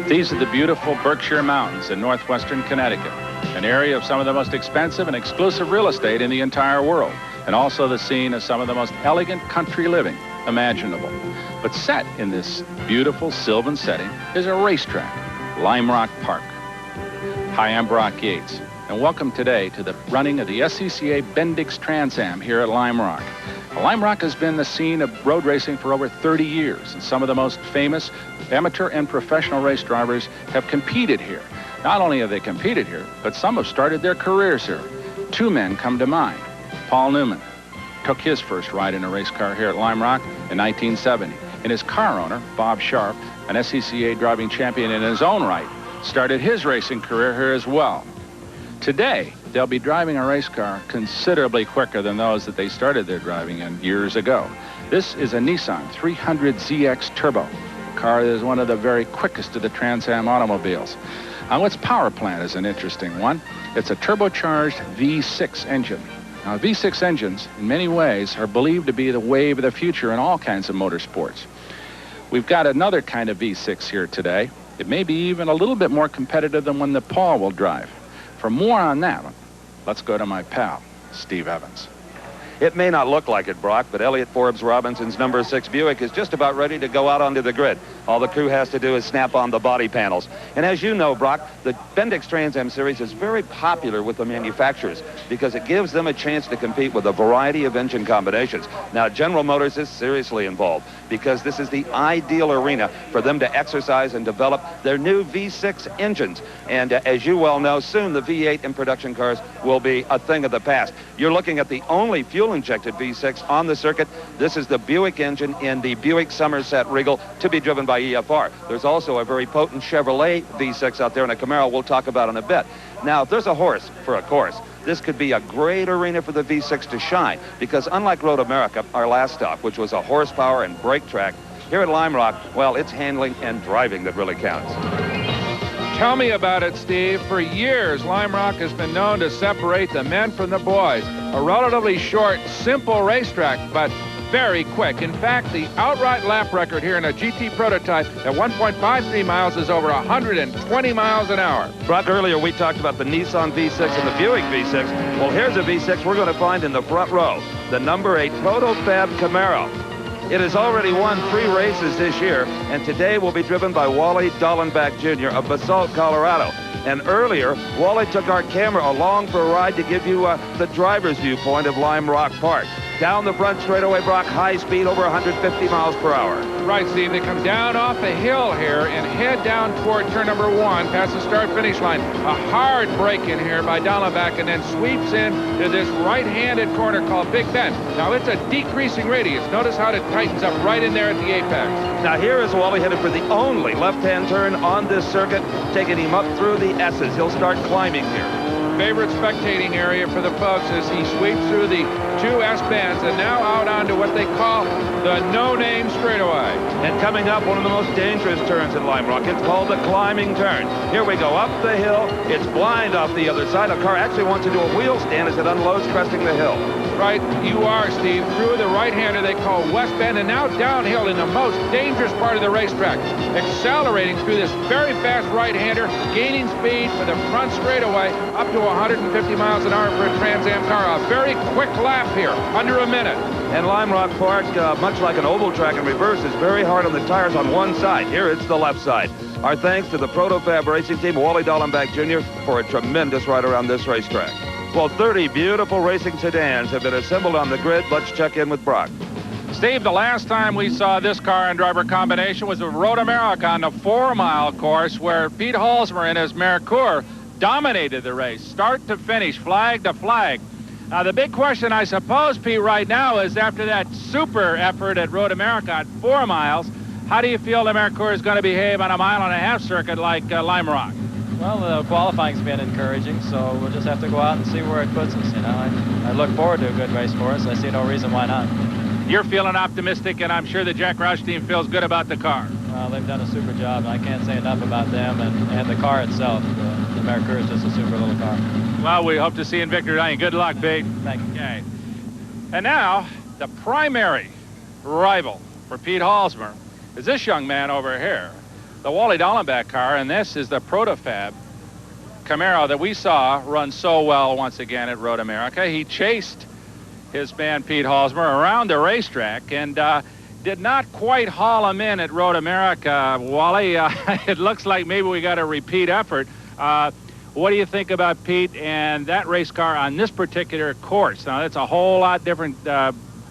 These are the beautiful Berkshire Mountains in northwestern Connecticut, an area of some of the most expensive and exclusive real estate in the entire world, and also the scene of some of the most elegant country living imaginable. But set in this beautiful sylvan setting is a racetrack, Lime Rock Park. Hi, I'm Brock Yates, and welcome today to the running of the SCCA Bendix Trans Am here at Lime Rock. Lime Rock has been the scene of road racing for over 30 years, and some of the most famous amateur and professional race drivers have competed here. Not only have they competed here, but some have started their careers here. Two men come to mind. Paul Newman took his first ride in a race car here at Lime Rock in 1970, and his car owner, Bob Sharp, an SCCA driving champion in his own right, started his racing career here as well. Today, they'll be driving a race car considerably quicker than those that they started their driving in years ago. This is a Nissan 300ZX Turbo, a car that is one of the very quickest of the Trans Am automobiles. Now, its power plant is an interesting one. It's a turbocharged V6 engine. Now, V6 engines, in many ways, are believed to be the wave of the future in all kinds of motorsports. We've got another kind of V6 here today. It may be even a little bit more competitive than one that Paul will drive. For more on that, let's go to my pal, Steve Evans. It may not look like it, Brock, but Elliott Forbes Robinson's number 6 Buick is just about ready to go out onto the grid. All the crew has to do is snap on the body panels. And as you know, Brock, the Bendix Trans Am series is very popular with the manufacturers because it gives them a chance to compete with a variety of engine combinations. Now, General Motors is seriously involved because this is the ideal arena for them to exercise and develop their new V6 engines. And as you well know, soon the V8 in production cars will be a thing of the past. You're looking at the only fuel-injected V6 on the circuit. This is the Buick engine in the Buick Somerset Regal to be driven by EFR. There's also a very potent Chevrolet V6 out there in a Camaro we'll talk about in a bit. Now, if there's a horse for a course, this could be a great arena for the V6 to shine because unlike Road America, our last stop, which was a horsepower and brake track, here at Lime Rock, well, it's handling and driving that really counts. Tell me about it, Steve. For years, Lime Rock has been known to separate the men from the boys. A relatively short, simple racetrack, but very quick. In fact, the outright lap record here in a GT prototype at 1.53 miles is over 120 miles an hour. Brock, earlier we talked about the Nissan V6 and the Buick V6. Well, here's a V6 we're going to find in the front row, the number 8 Protofab Camaro. It has already won 3 races this year, and today will be driven by Wally Dallenbach Jr. of Basalt, Colorado. And earlier, Wally took our camera along for a ride to give you the driver's viewpoint of Lime Rock Park. Down the front straightaway, Brock, high speed, over 150 miles per hour. Right, Steve. They come down off the hill here and head down toward turn number 1, past the start-finish line. A hard break in here by Dallenbach, and then sweeps in to this right-handed corner called Big Bend. Now, it's a decreasing radius. Notice how it tightens up right in there at the apex. Now, here is Wally headed for the only left-hand turn on this circuit, taking him up through the S's. He'll start climbing here. Favorite spectating area for the folks as he sweeps through the 2 S bends and now out onto what they call the no-name straightaway. And coming up, one of the most dangerous turns in Lime Rock. It's called the climbing turn. Here we go up the hill. It's blind off the other side. A car actually wants to do a wheel stand as it unloads, cresting the hill. Right, you are, Steve, through the right-hander they call West Bend, and now downhill in the most dangerous part of the racetrack. Accelerating through this very fast right-hander, gaining speed for the front straightaway up to 150 miles an hour for a Trans Am car. A very quick lap here, under a minute. And Lime Rock Park, much like an oval track in reverse, is very hard on the tires on one side. Here it's the left side. Our thanks to the Protofab racing team, Wally Dallenbach Jr., for a tremendous ride around this racetrack. Well, 30 beautiful racing sedans have been assembled on the grid. Let's check in with Brock. Steve, the last time we saw this car and driver combination was at Road America on the 4-mile course where Pete Halsmer and his Merkur dominated the race, start to finish, flag to flag. Now, the big question, I suppose, Pete, right now is after that super effort at Road America at 4 miles, how do you feel the Merkur is going to behave on a 1.5-mile circuit like Lime Rock? Well, the qualifying's been encouraging, so we'll just have to go out and see where it puts us. You know, I look forward to a good race for us. I see no reason why not. You're feeling optimistic, and I'm sure the Jack Roush team feels good about the car. Well, they've done a super job, and I can't say enough about them and the car itself. The Merkur is just a super little car. Well, we hope to see you in victory tonight. Good luck, Pete. Thank you. Okay. And now, the primary rival for Pete Halsmer is this young man over here, the Wally Dallenbach car, and this is the Protofab Camaro that we saw run so well once again at Road America. He chased his man Pete Halsmer around the racetrack and did not quite haul him in at Road America, Wally. It looks like maybe we got a repeat effort. What do you think about Pete and that race car on this particular course? Now, that's a whole lot different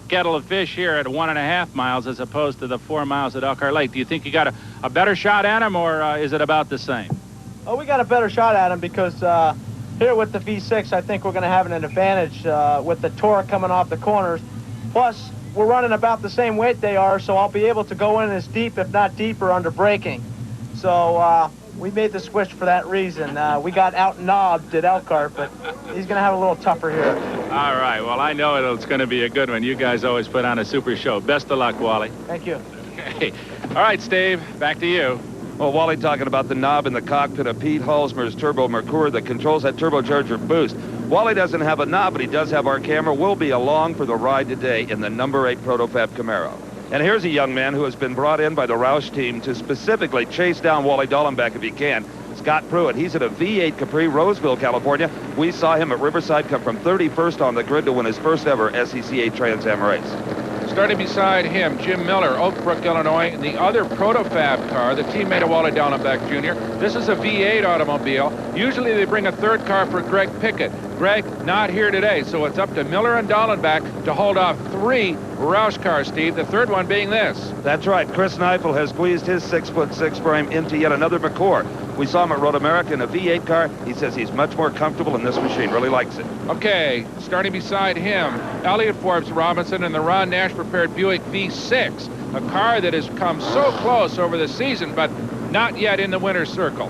kettle of fish here at 1.5 miles as opposed to the 4 miles at Elkhart Lake. Do you think you got a better shot at him, or is it about the same? Oh, we got a better shot at him because here with the V6, I think we're going to have an advantage with the torque coming off the corners. Plus, we're running about the same weight they are, so I'll be able to go in as deep, if not deeper, under braking. So we made the switch for that reason. We got out-knobbed at Elkhart, but he's going to have a little tougher here. All right. Well, I know it's going to be a good one. You guys always put on a super show. Best of luck, Wally. Thank you. Okay. All right, Steve, back to you. Well, Wally talking about the knob in the cockpit of Pete Halsmer's Turbo Mercure that controls that turbocharger boost. Wally doesn't have a knob, but he does have our camera. We'll be along for the ride today in the number 8 Protofab Camaro. And here's a young man who has been brought in by the Roush team to specifically chase down Wally Dallenbach if he can. Scott Pruitt. He's at a V8 Capri, Roseville, California. We saw him at Riverside come from 31st on the grid to win his first ever SCCA Trans Am race. Starting beside him, Jim Miller, Oak Brook, Illinois, the other Protofab car, the teammate of Wally Dallenbach Jr. This is a V8 automobile. Usually they bring a third car for Greg Pickett. Greg, not here today, so it's up to Miller and Dallenbach to hold off 3 Roush cars, Steve, the third one being this. That's right. Chris Neifel has squeezed his 6'6" frame into yet another McCore. We saw him at Road America in a V8 car. He says he's much more comfortable in this machine, really likes it. Okay, starting beside him, Elliott Forbes Robinson and the Ron Nash prepared Buick V6, a car that has come so close over the season, but not yet in the winner's circle.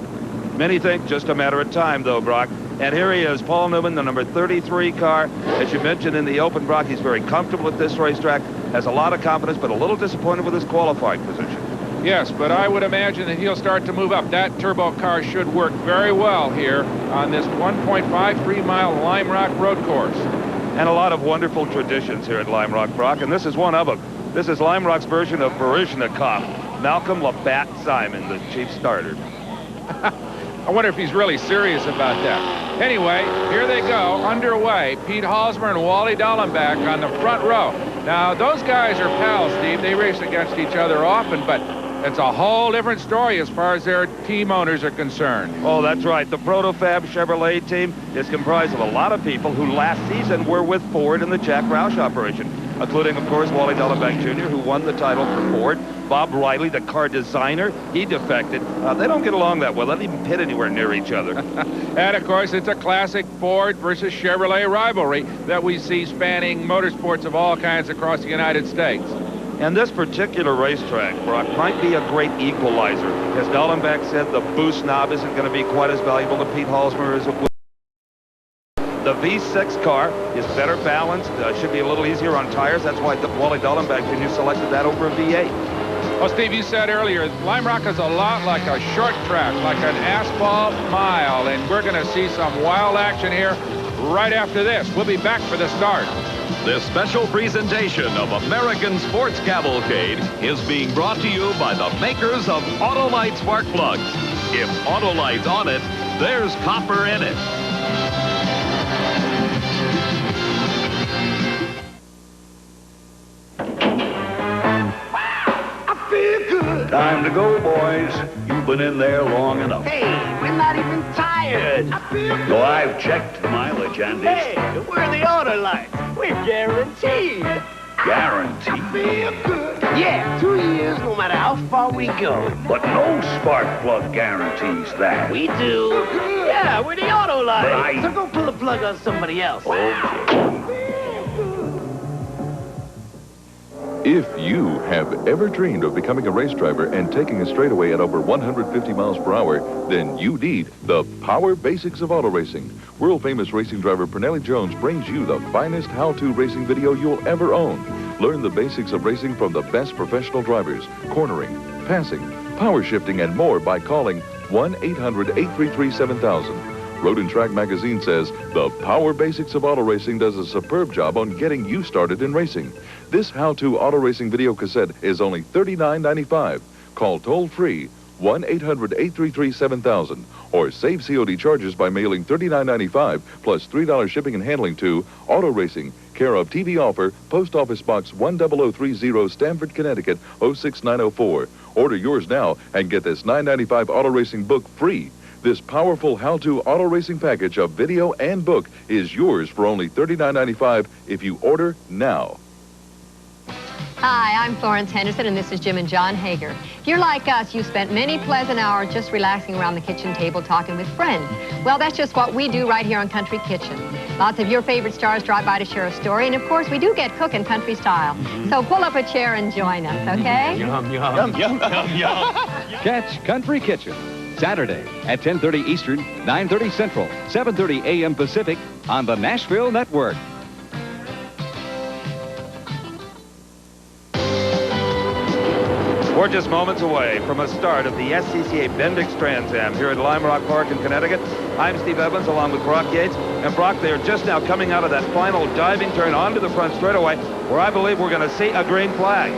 Many think just a matter of time, though, Brock. And here he is, Paul Newman, the number 33 car. As you mentioned in the open, Brock, he's very comfortable at this racetrack, has a lot of confidence, but a little disappointed with his qualifying position. Yes, but I would imagine that he'll start to move up. That turbo car should work very well here on this 1.53-mile Lime Rock road course. And a lot of wonderful traditions here at Lime Rock, Brock, and this is one of them. This is Lime Rock's version of Baryshnikov, Malcolm Labatt Simon, the chief starter. I wonder if he's really serious about that. Anyway, here they go, underway. Pete Halsmer and Wally Dallenbach on the front row. Now, those guys are pals, Steve. They race against each other often, but it's a whole different story as far as their team owners are concerned. Oh, that's right. The Protofab Chevrolet team is comprised of a lot of people who last season were with Ford in the Jack Roush operation, including, of course, Wally Dallenbach Jr., who won the title for Ford. Bob Riley, the car designer, he defected. They don't get along that well. They don't even pit anywhere near each other. And, of course, it's a classic Ford versus Chevrolet rivalry that we see spanning motorsports of all kinds across the United States. And this particular racetrack, Brock, might be a great equalizer. As Dallenbach said, the boost knob isn't going to be quite as valuable to Pete Halsmer as it would. The V6 car is better balanced, should be a little easier on tires. That's why Wally Dallenbach Jr. selected that over a V8. Well, Steve, you said earlier, Lime Rock is a lot like a short track, like an asphalt mile, and we're going to see some wild action here right after this. We'll be back for the start. This special presentation of American Sports Cavalcade is being brought to you by the makers of Autolite spark plugs. If Autolite's on it, there's copper in it. Time to go, boys. You've been in there long enough. Hey, we're not even tired. I feel good. So I've checked the mileage, Andy. Hey, we're the Autolite. We're guaranteed. Guaranteed? I feel good. Yeah, 2 years, no matter how far we go. But no spark plug guarantees that. We do. Yeah, we're the Autolite. But So go pull the plug on somebody else. Okay. If you have ever dreamed of becoming a race driver and taking a straightaway at over 150 miles per hour, then you need the Power Basics of Auto Racing. World-famous racing driver Pernelli Jones brings you the finest how-to racing video you'll ever own. Learn the basics of racing from the best professional drivers, cornering, passing, power shifting, and more by calling 1-800-833-7000. Road and Track magazine says the Power Basics of Auto Racing does a superb job on getting you started in racing. This how-to auto racing video cassette is only $39.95. Call toll-free 1-800-833-7000. Or save COD charges by mailing $39.95 plus $3 shipping and handling to Auto Racing, care of TV Offer, Post Office Box 10030, Stamford, Connecticut 06904. Order yours now and get this $9.95 Auto Racing book free. This powerful how-to auto racing package of video and book is yours for only $39.95 if you order now. Hi, I'm Florence Henderson, and this is Jim and John Hager. If you're like us, you spent many pleasant hours just relaxing around the kitchen table talking with friends. Well, that's just what we do right here on Country Kitchen. Lots of your favorite stars drop by to share a story, and of course, we do get cooking country style. So pull up a chair and join us, okay? Yum, yum, yum, yum, yum. Catch Country Kitchen Saturday at 10:30 Eastern, 9:30 Central, 7:30 a.m. Pacific on the Nashville Network. We're just moments away from a start of the SCCA Bendix Trans Am here at Lime Rock Park in Connecticut. I'm Steve Evans along with Brock Yates. And Brock, they are just now coming out of that final diving turn onto the front straightaway where I believe we're going to see a green flag.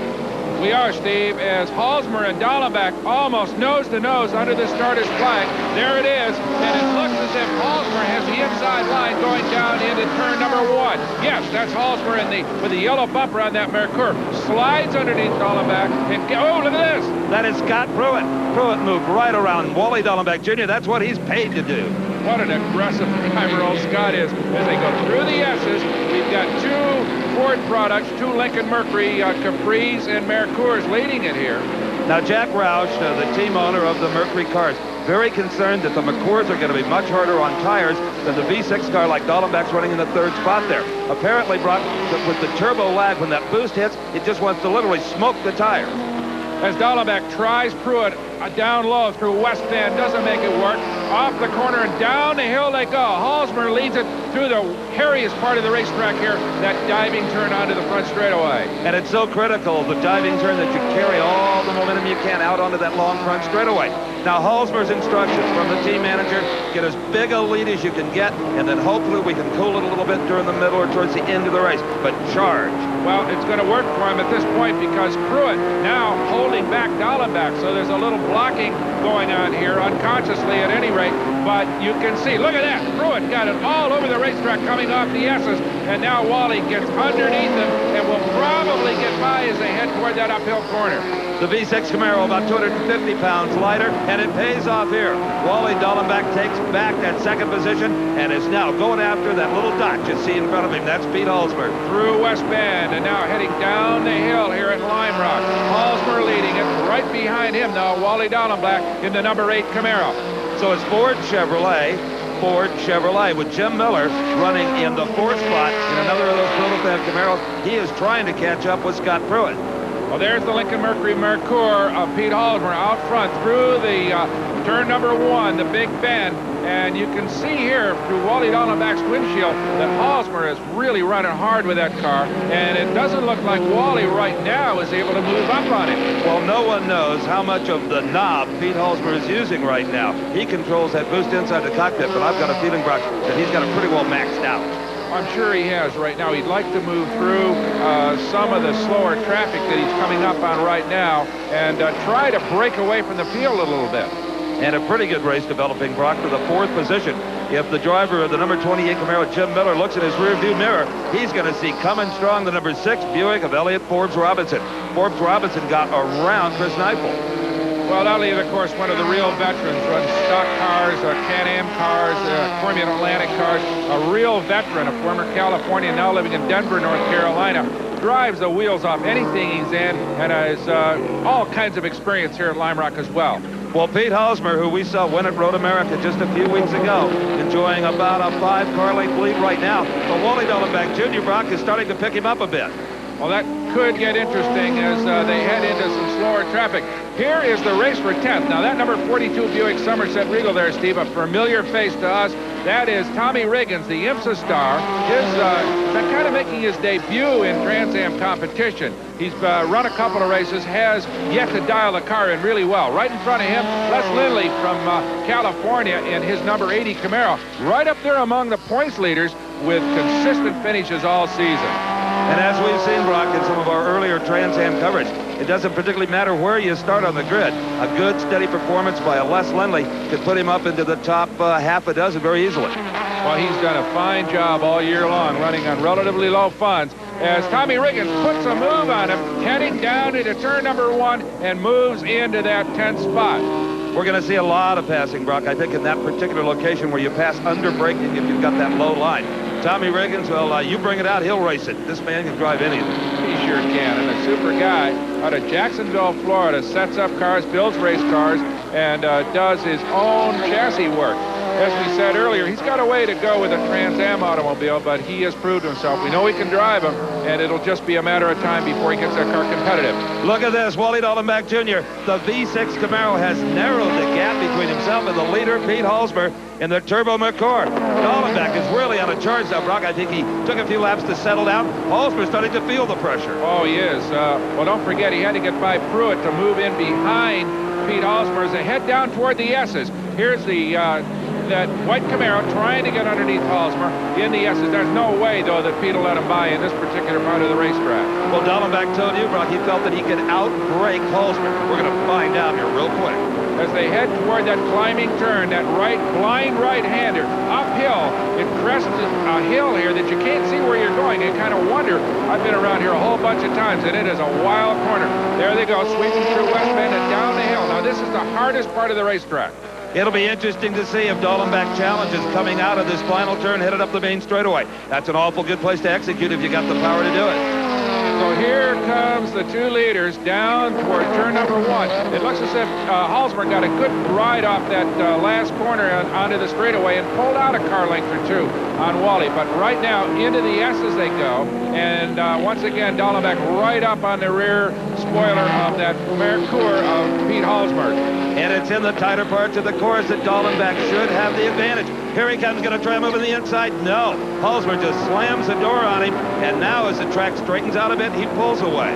We are, Steve, as Halsmer and Dallenbach almost nose to nose under the starter's flag. There it is, and it looks as if Halsmer has the inside line going down into turn number 1. Yes, that's Halsmer with the yellow bumper on that Mercure. Slides underneath Dallenbach, and oh, look at this! That is Scott Pruitt. Pruitt moved right around Wally Dallenbach Jr. That's what he's paid to do. What an aggressive driver old Scott is. As they go through the S's, we've got 2 Ford products, 2 Lincoln Mercury Capris and Mercures leading it here. Now, Jack Roush, the team owner of the Mercury cars, very concerned that the McCours are going to be much harder on tires than the V6 car like Dallenbach's running in the 3rd spot there. Apparently, Brock, with the turbo lag, when that boost hits, it just wants to literally smoke the tire. As Dallenbach tries Pruitt down low through West Bend, doesn't make it work. Off the corner and down the hill they go. Halsmer leads it through the hairiest part of the racetrack here, that diving turn onto the front straightaway. And it's so critical, the diving turn, that you carry all the momentum you can out onto that long front straightaway. Now, Halsmer's instructions from the team manager, get as big a lead as you can get, and then hopefully we can cool it a little bit during the middle or towards the end of the race, but charge. Well, it's going to work for him at this point because Pruitt now holding back Dallenbach, so there's a little blocking going on here, unconsciously at any rate, but you can see, look at that, Pruitt got it all over the racetrack coming off the S's, and now Wally gets underneath him and will probably get by as they head toward that uphill corner. The V6 Camaro about 250 pounds lighter, and it pays off here. Wally Dallenbach takes back that 2nd position and is now going after that little dot you see in front of him. That's Pete Halsmer. Through West Bend and now heading down the hill here at Lime Rock. Halsmer leading it. Right behind him now, Wally Dallenbach in the number 8 Camaro. So it's Ford Chevrolet with Jim Miller running in the 4th spot in another of those prototype Camaros. He is trying to catch up with Scott Pruitt. Well, there's the Lincoln Mercury Mercure of Pete Halsmer out front through the turn number 1, the Big Bend. And you can see here through Wally Dallenbach's windshield that Halsmer is really running hard with that car. And it doesn't look like Wally right now is able to move up on it. Well, no one knows how much of the knob Pete Halsmer is using right now. He controls that boost inside the cockpit, but I've got a feeling, Brock, that he's got it pretty well maxed out. I'm sure he has right now. He'd like to move through some of the slower traffic that he's coming up on right now and try to break away from the field a little bit. And a pretty good race developing, Brock, to the 4th position. If the driver of the number 28 Camaro, Jim Miller, looks in his rearview mirror, he's going to see coming strong the number 6 Buick of Elliott Forbes Robinson. Forbes Robinson got around Chris Neifel. Well, Elliott, of course, one of the real veterans, runs stock cars, Can-Am cars, Formula Atlantic cars, a real veteran, a former Californian, now living in Denver, North Carolina. Drives the wheels off anything he's in and has all kinds of experience here at Lime Rock as well. Well, Pete Halsmer, who we saw win at Road America just a few weeks ago, enjoying about a 5-car length lead right now. But Wally Dallenbach Jr., Brock, is starting to pick him up a bit. Well, that could get interesting as they head into some slower traffic. Here is the race for 10th. Now, that number 42 Buick Somerset Regal there, Steve, a familiar face to us. That is Tommy Riggins, the IMSA star. His kind of making his debut in Trans Am competition. He's run a couple of races, has yet to dial the car in really well. Right in front of him, Les Lindley from California in his number 80 Camaro. Right up there among the points leaders with consistent finishes all season. And as we've seen, Brock, in some of our earlier Trans Am coverage, it doesn't particularly matter where you start on the grid. A good, steady performance by a Les Lindley could put him up into the top half a dozen very easily. Well, he's done a fine job all year long running on relatively low funds as Tommy Riggins puts a move on him, heading down into turn number 1 and moves into that 10th spot. We're going to see a lot of passing, Brock, I think, in that particular location where you pass under braking if you've got that low line. Tommy Riggins, well, you bring it out, he'll race it. This man can drive anything. He sure can. And a super guy out of Jacksonville, Florida, sets up cars, builds race cars, and does his own chassis work. As we said earlier, he's got a way to go with a Trans Am automobile, but he has proved himself. We know he can drive them, and it'll just be a matter of time before he gets that car competitive. Look at this, Wally Dallenbach Jr. The V6 Camaro has narrowed the gap between himself and the leader, Pete Halsmer, in the Turbo McCord. Dallenbach is really on a charge now, Brock. I think he took a few laps to settle down. Halsmer's starting to feel the pressure. Oh, he is. Well, don't forget, he had to get by Pruitt to move in behind Pete Halsmer as they head down toward the S's. Here's the that white Camaro trying to get underneath Halsmer in the S's. There's no way, though, that Pete will let him by in this particular part of the racetrack. Well, Dallenbach told you, Brock, he felt that he could outbrake Halsmer. We're going to find out here real quick. As they head toward that climbing turn, that blind right-hander, uphill, it crests a hill here that you can't see where you're going. You kind of wonder. I've been around here a whole bunch of times, and it is a wild corner. There they go, sweeping through West Bend and down the hill. Now, this is the hardest part of the racetrack. It'll be interesting to see if Dallenbach challenges coming out of this final turn headed up the main straightaway. That's an awful good place to execute if you got the power to do it. So here comes the two leaders down toward turn number 1. It looks as if Halsmer got a good ride off that last corner onto the straightaway and pulled out a car length or 2 on Wally. But right now, into the S's they go. And once again, Dallenbach right up on the rear spoiler of that Merkur of Pete Halsmer. And it's in the tighter parts of the course that Dallenbach should have the advantage. Here he comes, going to try to move on the inside. No. Halsmer just slams the door on him. And now as the track straightens out a bit, he pulls away.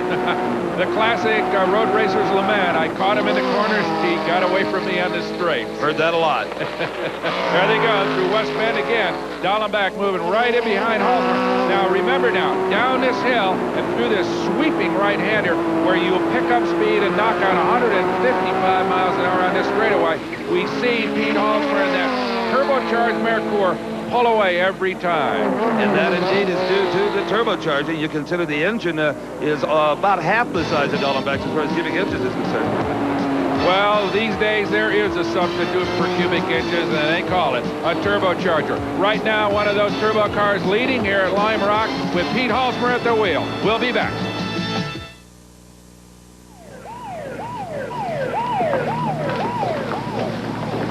The classic road racer's lament. I caught him in the corners. He got away from me on the straight. Heard that a lot. There they go through West Bend again. Dallenbach moving right in behind Halsmer. Now remember now, down this hill and through this sweeping right-hander where you'll pick up speed and knock out 155 miles an hour on this straightaway, we see Pete Halsmer in that turbocharged Merkur pull away every time. And that indeed is due to the turbocharging. You consider the engine is about half the size of Dallenbach's as far as cubic inches is concerned. Well, these days there is a substitute for cubic inches, and they call it a turbocharger. Right now, one of those turbo cars leading here at Lime Rock with Pete Halsmer at the wheel. We'll be back.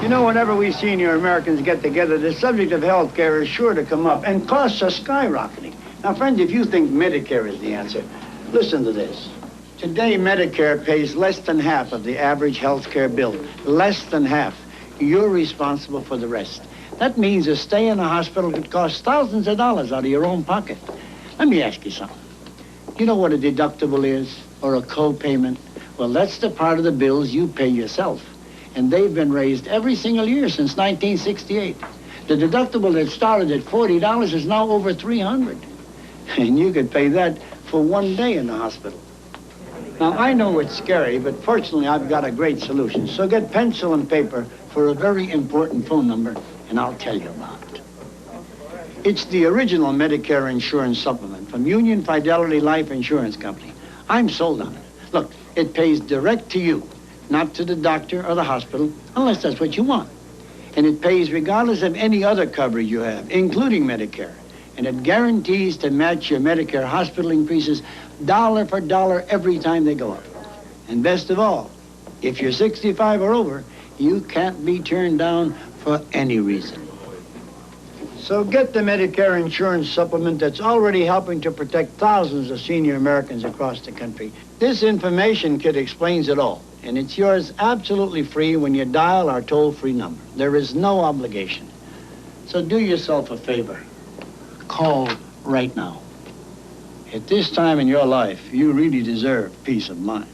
You know, whenever we senior Americans get together, the subject of health care is sure to come up, and costs are skyrocketing. Now, friends, if you think Medicare is the answer, listen to this. Today, Medicare pays less than half of the average health care bill. Less than half. You're responsible for the rest. That means a stay in a hospital could cost thousands of dollars out of your own pocket. Let me ask you something. You know what a deductible is, or a co-payment? Well, that's the part of the bills you pay yourself. And they've been raised every single year since 1968. The deductible that started at $40 is now over $300. And you could pay that for one day in the hospital. Now, I know it's scary, but fortunately, I've got a great solution. So get pencil and paper for a very important phone number, and I'll tell you about it. It's the original Medicare insurance supplement from Union Fidelity Life Insurance Company. I'm sold on it. Look, it pays direct to you, not to the doctor or the hospital, unless that's what you want. And it pays regardless of any other coverage you have, including Medicare. And it guarantees to match your Medicare hospital increases dollar for dollar every time they go up. And best of all, if you're 65 or over, you can't be turned down for any reason. So get the Medicare insurance supplement that's already helping to protect thousands of senior Americans across the country. This information kit explains it all, and it's yours absolutely free when you dial our toll-free number. There is no obligation. So do yourself a favor. Call right now. At this time in your life, you really deserve peace of mind.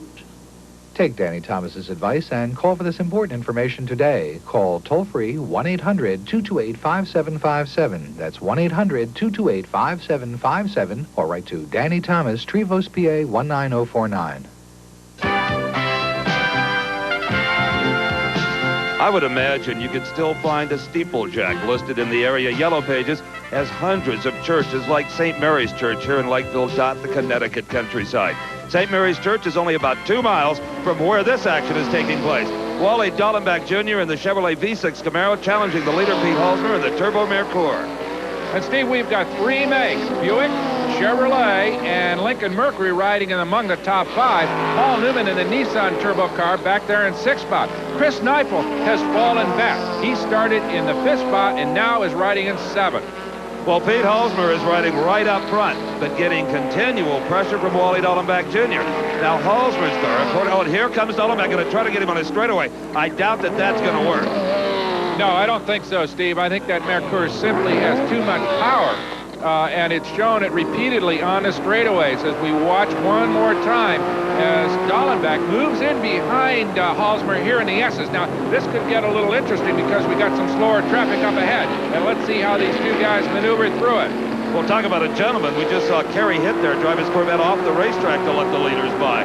Take Danny Thomas's advice and call for this important information today. Call toll-free 1-800-228-5757. That's 1-800-228-5757, or write to Danny Thomas, Trevose, PA 19049. I would imagine you could still find a steeplejack listed in the area yellow pages, as hundreds of churches like St. Mary's Church here in Lakeville dot the Connecticut countryside. St. Mary's Church is only about 2 miles from where this action is taking place. Wally Dallenbach Jr. in the Chevrolet V6 Camaro challenging the leader Pete Halsmer in the Turbo Mercure. And Steve, we've got 3 makes: Buick, Chevrolet, and Lincoln Mercury riding in among the top 5. Paul Newman in the Nissan Turbo car back there in 6th spot. Chris Neifel has fallen back. He started in the 5th spot and now is riding in 7th. Well, Pete Halsmer is riding right up front, but getting continual pressure from Wally Dallenbach Jr. Now Halsmer's car, and here comes Dallenbach, going to try to get him on his straightaway. I doubt that that's going to work. No, I don't think so, Steve. I think that Mercure simply has too much power, and it's shown it repeatedly on the straightaways as we watch one more time as Dallenbach moves in behind Halsmer here in the S's. Now, this could get a little interesting because we got some slower traffic up ahead, and let's see how these 2 guys maneuver through it. Well, talk about a gentleman. We just saw Kerry Hitt there drive his Corvette off the racetrack to let the leaders by.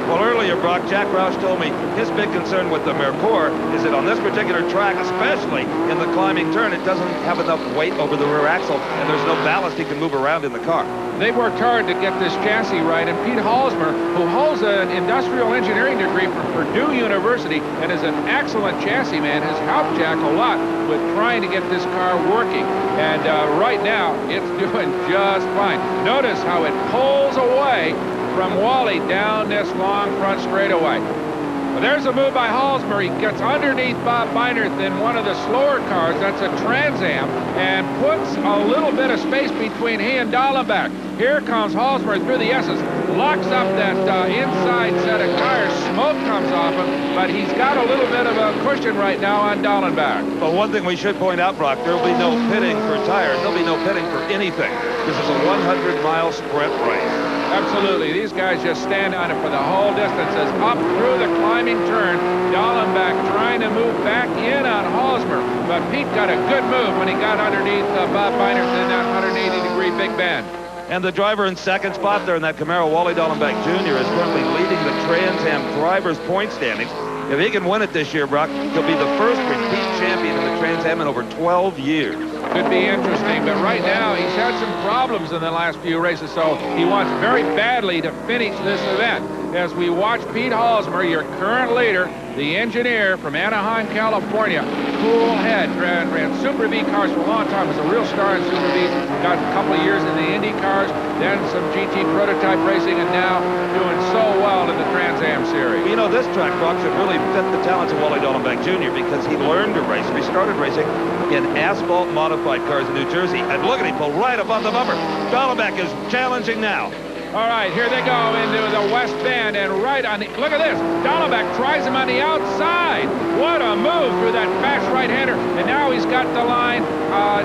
Well, earlier, Brock, Jack Roush told me his big concern with the Mercure is that on this particular track, especially in the climbing turn, it doesn't have enough weight over the rear axle, and there's no ballast he can move around in the car. They've worked hard to get this chassis right, and Pete Halsmer, who holds an industrial engineering degree from Purdue University and is an excellent chassis man, has helped Jack a lot with trying to get this car working. And right now, it's doing just fine. Notice how it pulls away from Wally down this long front straightaway. Well, there's a move by Halsmer. He gets underneath Bob Beinert in one of the slower cars. That's a Trans Am, and puts a little bit of space between he and Dallenbach. Here comes Halsmer through the S's, locks up that inside set of tires. Smoke comes off him, but he's got a little bit of a cushion right now on Dallenbach. But one thing we should point out, Brock, there will be no pitting for tires. There'll be no pitting for anything. This is a 100-mile sprint race. Absolutely. These guys just stand on it for the whole distance as up through the climbing turn. Dallenbach trying to move back in on Halsmer, but Pete got a good move when he got underneath Bob Beinert in that 180-degree big bend. And the driver in 2nd spot there in that Camaro, Wally Dallenbach Jr., is currently leading the Trans Am drivers' point standings. If he can win it this year, Brock, he'll be the first repeat champion in the Trans Am in over 12 years. Could be interesting, but right now he's had some problems in the last few races, so he wants very badly to finish this event. As we watch Pete Halsmer, your current leader, the engineer from Anaheim, California, cool head, ran Super V cars for a long time, was a real star in Super Vs, got a couple of years in the Indy cars, then some GT prototype racing, and now doing so well in the Trans Am series. You know, this track, Brock, should really fit the talents of Wally Dallenbach Jr. because he learned to race. We started racing in asphalt modified cars in New Jersey, and look at him pull right above the bumper. Dallenbach is challenging now. All right, here they go into the West Bend, and right on the, look at this, Dallenbach tries him on the outside. What a move through that fast right-hander, and now he's got the line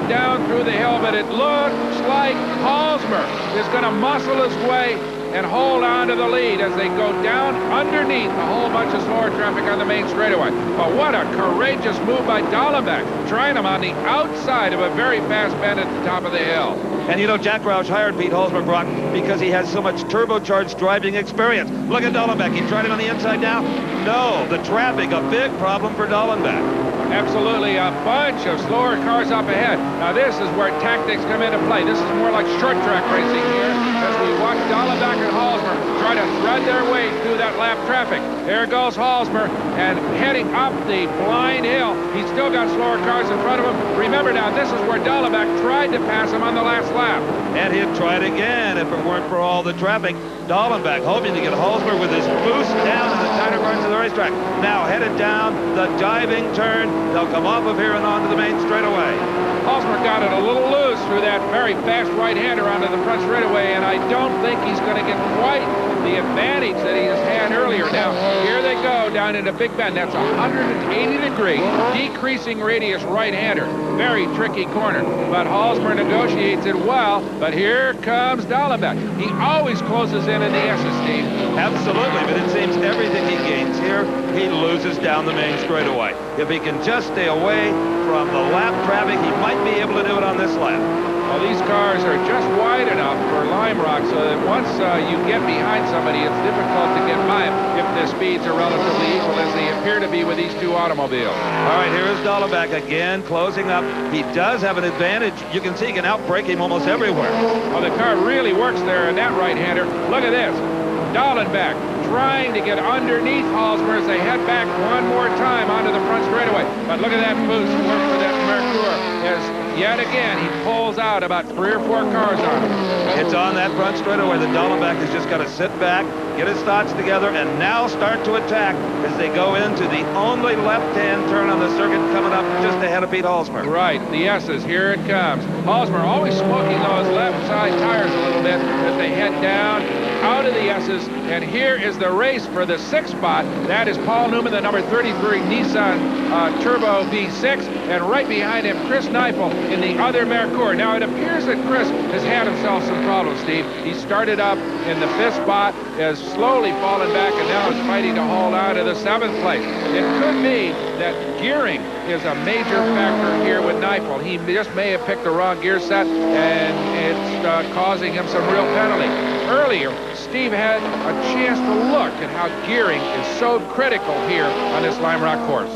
down through the hill, but it looks like Halsmer is going to muscle his way and hold on to the lead as they go down underneath a whole bunch of slower traffic on the main straightaway. But what a courageous move by Dallenbach, trying him on the outside of a very fast bend at the top of the hill. And you know, Jack Roush hired Pete Halsmer, Brock, because he has so much turbocharged driving experience. Look at Dallenbach. He tried him on the inside now. No, the traffic, a big problem for Dallenbach. Absolutely, a bunch of slower cars up ahead. Now this is where tactics come into play. This is more like short track racing here as we watch Dallenbach and Halsmer try to thread their way through that lap traffic. There goes Halsmer, and heading up the blind hill. He's still got slower cars in front of him. Remember now, this is where Dallenbach tried to pass him on the last lap. And he'd try it again if it weren't for all the traffic. Dallenbach hoping to get Halsmer with his boost down in the tighter parts of the racetrack. Now headed down the diving turn. They'll come off of here and onto the main straightaway. Halsmer got it a little loose through that very fast right-hander onto the front straightaway, and I don't think he's going to get quite the advantage that he has had earlier. Now, here they go down into Big Bend. That's 180-degree, decreasing radius right-hander. Very tricky corner, but Halsmer negotiates it well, but here comes Dallenbach. He always closes in the S's, Steve. Absolutely, but it seems everything he gains here, he loses down the main straightaway. If he can just stay away from the lap traffic, he might be able to do it on this lap. Well, these cars are just wide enough for Lime Rock so that once you get behind somebody, it's difficult to get by them if the speeds are relatively equal as they appear to be with these two automobiles. All right, here's Dallenbach again, closing up. He does have an advantage. You can see he can outbrake him almost everywhere. Well, the car really works there in that right-hander. Look at this. Dallenbach trying to get underneath Halsmer as they head back one more time onto the front straightaway. But look at that boost work for that Mercure. As yet again, he pulls out about 3 or 4 cars on him. It's on that front straightaway that Dallenbach has just got to sit back, get his thoughts together, and now start to attack as they go into the only left-hand turn on the circuit coming up just ahead of Pete Halsmer. Right, the S's, here it comes. Halsmer always smoking those left side tires a little bit as they head down out of the S's, and here is the race for the 6th spot. That is Paul Newman, the number 33 Nissan Turbo V6, and right behind him, Chris Neifel in the other Mercure. Now, it appears that Chris has had himself some problems, Steve. He started up in the 5th spot, has slowly fallen back, and now is fighting to hold on to the 7th place. It could be that gearing is a major factor here with Neifel. He just may have picked the wrong gear set, and it's causing him some real penalty. Earlier, Steve had a chance to look at how gearing is so critical here on this Lime Rock course.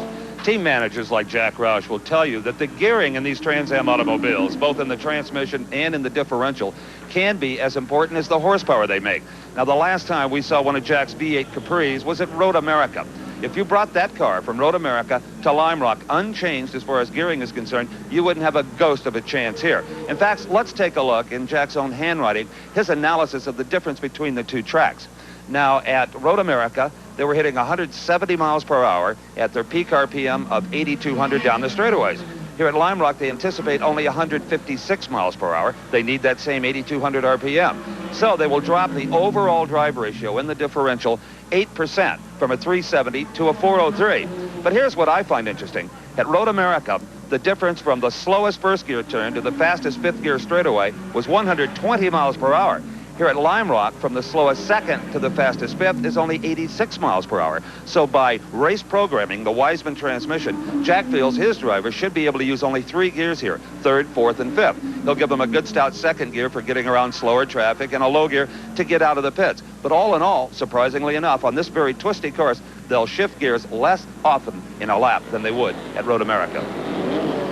Team managers like Jack Roush will tell you that the gearing in these Trans Am automobiles, both in the transmission and in the differential, can be as important as the horsepower they make. Now, the last time we saw one of Jack's V8 Capris was at Road America. If you brought that car from Road America to Lime Rock unchanged as far as gearing is concerned, you wouldn't have a ghost of a chance here. In fact, let's take a look in Jack's own handwriting, his analysis of the difference between the two tracks. Now, at Road America, they were hitting 170 miles per hour at their peak RPM of 8,200 down the straightaways. Here at Lime Rock, they anticipate only 156 miles per hour. They need that same 8,200 RPM. So they will drop the overall drive ratio in the differential 8% from a 370 to a 403. But here's what I find interesting. At Road America, the difference from the slowest first gear turn to the fastest 5th gear straightaway was 120 miles per hour. Here at Lime Rock, from the slowest 2nd to the fastest 5th is only 86 miles per hour. So by race programming the Wiseman transmission, Jack feels his drivers should be able to use only 3 gears here, 3rd, 4th, and 5th. He'll give them a good stout 2nd gear for getting around slower traffic and a low gear to get out of the pits. But all in all, surprisingly enough, on this very twisty course, they'll shift gears less often in a lap than they would at Road America.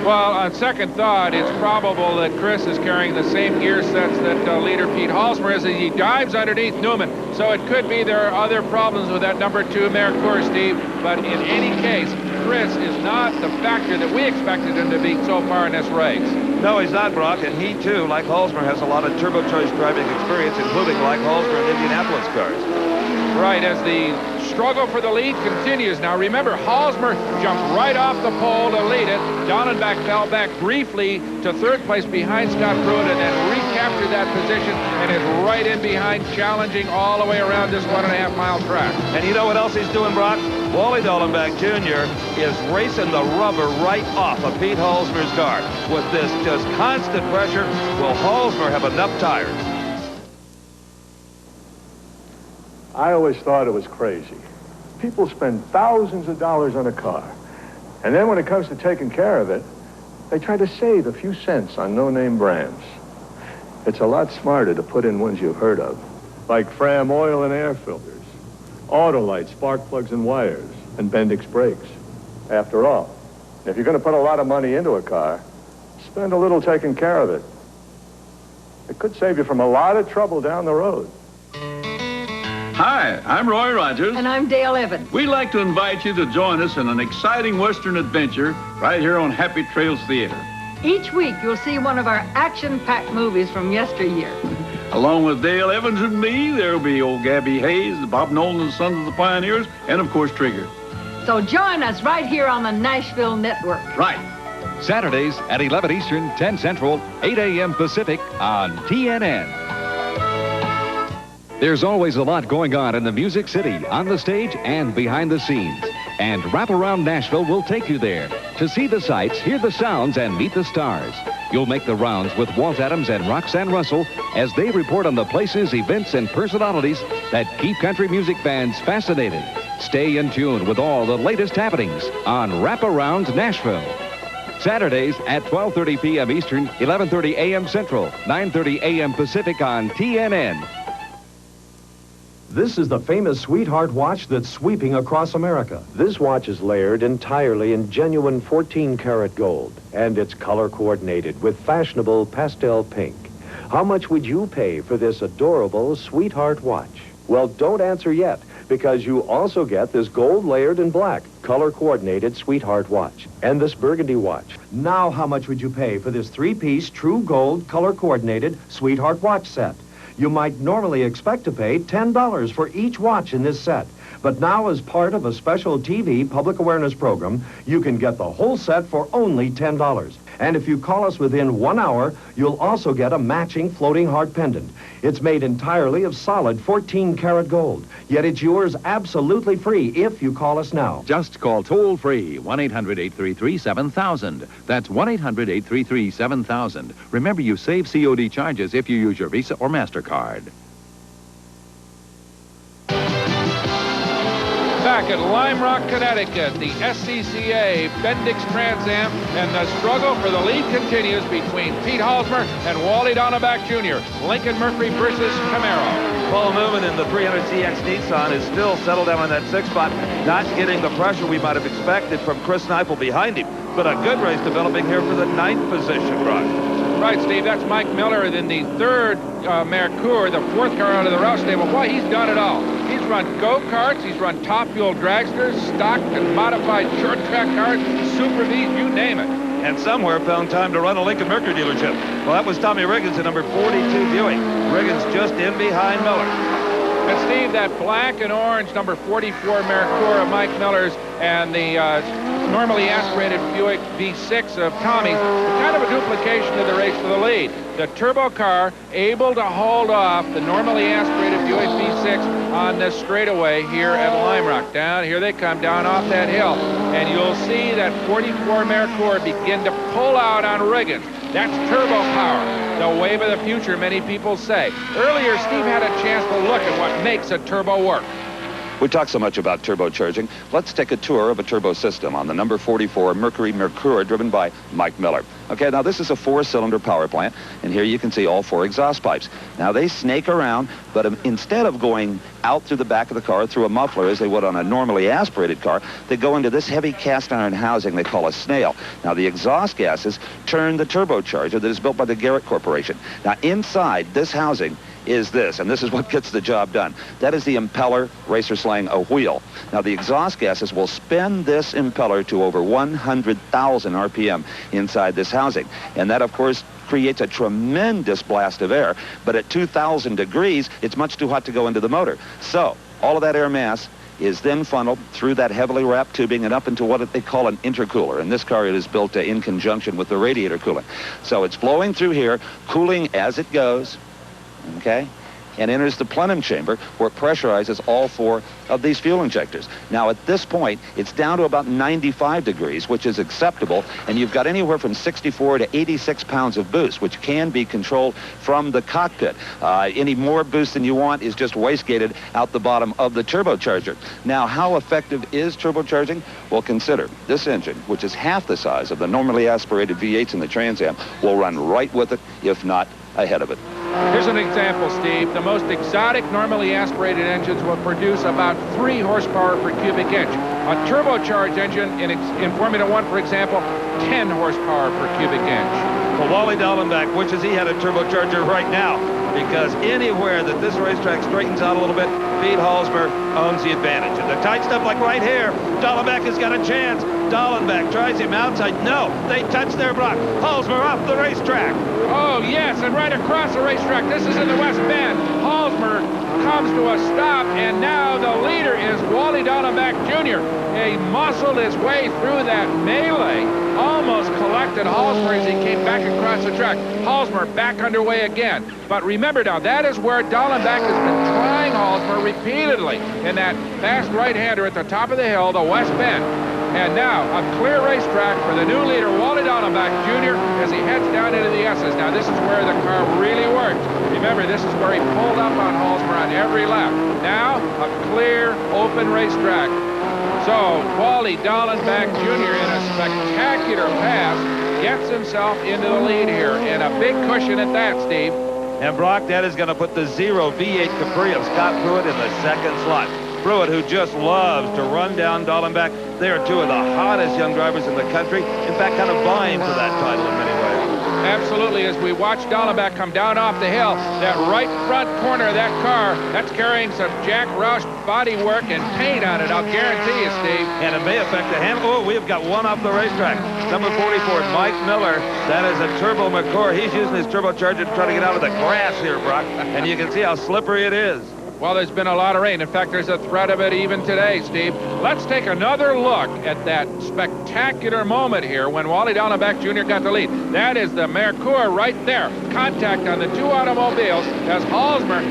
Well, on second thought, it's probable that Chris is carrying the same gear sets that leader Pete Halsmer is as he dives underneath Newman. So it could be there are other problems with that number 2 Mercure, Steve. But in any case, Chris is not the factor that we expected him to be so far in this race. No, he's not, Brock, and he, too, like Halsmer, has a lot of turbocharged driving experience, including like Halsmer in Indianapolis cars. Right, as the struggle for the lead continues. Now, remember, Halsmer jumped right off the pole to lead it. Dallenbach fell back briefly to 3rd place behind Scott Pruitt and then recaptured that position and is right in behind, challenging all the way around this 1.5-mile track. And you know what else he's doing, Brock? Wally Dallenbach Jr. is racing the rubber right off of Pete Halsmer's car. With this just constant pressure, will Halsmer have enough tires? I always thought it was crazy. People spend thousands of dollars on a car, and then when it comes to taking care of it, they try to save a few cents on no-name brands. It's a lot smarter to put in ones you've heard of, like Fram oil and air filters, Autolite spark plugs and wires, and Bendix brakes. After all, if you're going to put a lot of money into a car, spend a little taking care of it. It could save you from a lot of trouble down the road. Hi, I'm Roy Rogers. And I'm Dale Evans. We'd like to invite you to join us in an exciting Western adventure right here on Happy Trails Theater. Each week, you'll see one of our action-packed movies from yesteryear. Along with Dale Evans and me, there'll be old Gabby Hayes, Bob Nolan and Sons of the Pioneers, and of course, Trigger. So join us right here on the Nashville Network. Right. Saturdays at 11 Eastern, 10 Central, 8 a.m. Pacific on TNN. There's always a lot going on in the Music City, on the stage and behind the scenes. And Wrap Around Nashville will take you there to see the sights, hear the sounds, and meet the stars. You'll make the rounds with Walt Adams and Roxanne Russell as they report on the places, events, and personalities that keep country music fans fascinated. Stay in tune with all the latest happenings on Wrap Around Nashville. Saturdays at 12:30 p.m. Eastern, 11:30 a.m. Central, 9:30 a.m. Pacific on TNN. This is the famous Sweetheart watch that's sweeping across America. This watch is layered entirely in genuine 14-karat gold, and it's color coordinated with fashionable pastel pink. How much would you pay for this adorable Sweetheart watch? Well, don't answer yet, because you also get this gold layered in black, color coordinated Sweetheart watch, and this burgundy watch. Now, how much would you pay for this 3-piece true gold color coordinated Sweetheart watch set? You might normally expect to pay $10 for each watch in this set. But now, as part of a special TV public awareness program, you can get the whole set for only $10. And if you call us within 1 hour, you'll also get a matching floating heart pendant. It's made entirely of solid 14-karat gold. Yet it's yours absolutely free if you call us now. Just call toll-free 1-800-833-7000. That's 1-800-833-7000. Remember, you save COD charges if you use your Visa or MasterCard. Back at Lime Rock, Connecticut, the SCCA Bendix Trans Am, and the struggle for the lead continues between Pete Halsmer and Wally Donovac Jr. Lincoln Mercury versus Camaro. Paul Newman in the 300CX Nissan is still settled down in that 6th spot, not getting the pressure we might have expected from Chris Neifel behind him. But a good race developing here for the 9th position, Brock. Right, Steve, that's Mike Miller in the 3rd Mercure, the 4th car out of the Roush stable. Boy, he's done it all. He's run go-karts, he's run top-fuel dragsters, stock and modified short-track cars, Super V's, you name it. And somewhere found time to run a Lincoln Mercury dealership. Well, that was Tommy Riggins at number 42 Buick. Riggins just in behind Miller. And Steve, that black and orange number 44 Mercure of Mike Miller's and the normally aspirated Buick V6 of Tommy's, kind of a duplication of the race for the lead. The turbo car able to hold off the normally aspirated Buick V6 on this straightaway here at Lime Rock. Down, here they come down off that hill. And you'll see that 44 Mercure begin to pull out on Riggins. That's turbo power, the wave of the future, many people say. Earlier, Steve had a chance to look at what makes a turbo work. We talk so much about turbocharging. Let's take a tour of a turbo system on the number 44 Mercury Mercure, driven by Mike Miller. Okay, now this is a 4-cylinder power plant, and here you can see all 4 exhaust pipes. Now they snake around, but instead of going out through the back of the car through a muffler as they would on a normally aspirated car, they go into this heavy cast iron housing they call a snail. Now the exhaust gases turn the turbocharger that is built by the Garrett Corporation. Now inside this housing is this, and this is what gets the job done. That is the impeller, racer slang, a wheel. Now the exhaust gases will spin this impeller to over 100,000 RPM inside this housing. And that, of course, creates a tremendous blast of air, but at 2,000 degrees, it's much too hot to go into the motor. So all of that air mass is then funneled through that heavily wrapped tubing and up into what they call an intercooler. In this car, it is built in conjunction with the radiator cooling. So it's flowing through here, cooling as it goes, okay, and enters the plenum chamber where it pressurizes all 4 of these fuel injectors. Now at this point, it's down to about 95 degrees, which is acceptable, and you've got anywhere from 64 to 86 pounds of boost, which can be controlled from the cockpit. Any more boost than you want is just waste-gated out the bottom of the turbocharger. Now, how effective is turbocharging? Well, consider this engine, which is half the size of the normally aspirated V8s in the Trans Am, will run right with it, if not ahead of it. Here's an example, Steve. The most exotic normally aspirated engines will produce about 3 horsepower per cubic inch. A turbocharged engine in Formula One, for example, 10 horsepower per cubic inch. Well, Wally Dallenbach wishes he had a turbocharger right now, because anywhere that this racetrack straightens out a little bit, Pete Halsmer owns the advantage. And the tight stuff like right here, Dallenbach has got a chance. Dallenbach tries him outside. No, they touch their block. Halsmer off the racetrack. Oh, yes, and right across the racetrack. This is in the West Bend. Halsmer comes to a stop, and now the leader is Wally Dallenbach Jr. He muscled his way through that melee, almost collected Halsmer as he came back across the track. Halsmer back underway again. But remember now, that is where Dallenbach has been trying Halsmer repeatedly in that fast right-hander at the top of the hill, the West Bend. And now, a clear racetrack for the new leader, Wally Dallenbach Jr., as he heads down into the S's. Now, this is where the car really works. Remember, this is where he pulled up on Halsmer on every lap. Now, a clear, open racetrack. So, Wally Dallenbach Jr. in a spectacular spectacular pass, gets himself into the lead here, and a big cushion at that, Steve. And Brock, that is going to put the 0 V8 Capri of Scott Pruitt in the second slot. Pruitt, who just loves to run down Dallenbach. They are two of the hottest young drivers in the country. In fact, kind of vying for that title in many ways. Absolutely. As we watch Dallenbach come down off the hill, that right front corner of that car, that's carrying some Jack Roush bodywork and paint on it, I'll guarantee you, Steve. And it may affect the hand. Oh, we've got one off the racetrack. Number 44, Mike Miller. That is a Turbo McCord. He's using his turbocharger to try to get out of the grass here, Brock. And you can see how slippery it is. Well, there's been a lot of rain. In fact, there's a threat of it even today, Steve. Let's take another look at that spectacular moment here when Wally Dallenbach Jr. got the lead. That is the Merkur right there. Contact on the two automobiles as Halsmer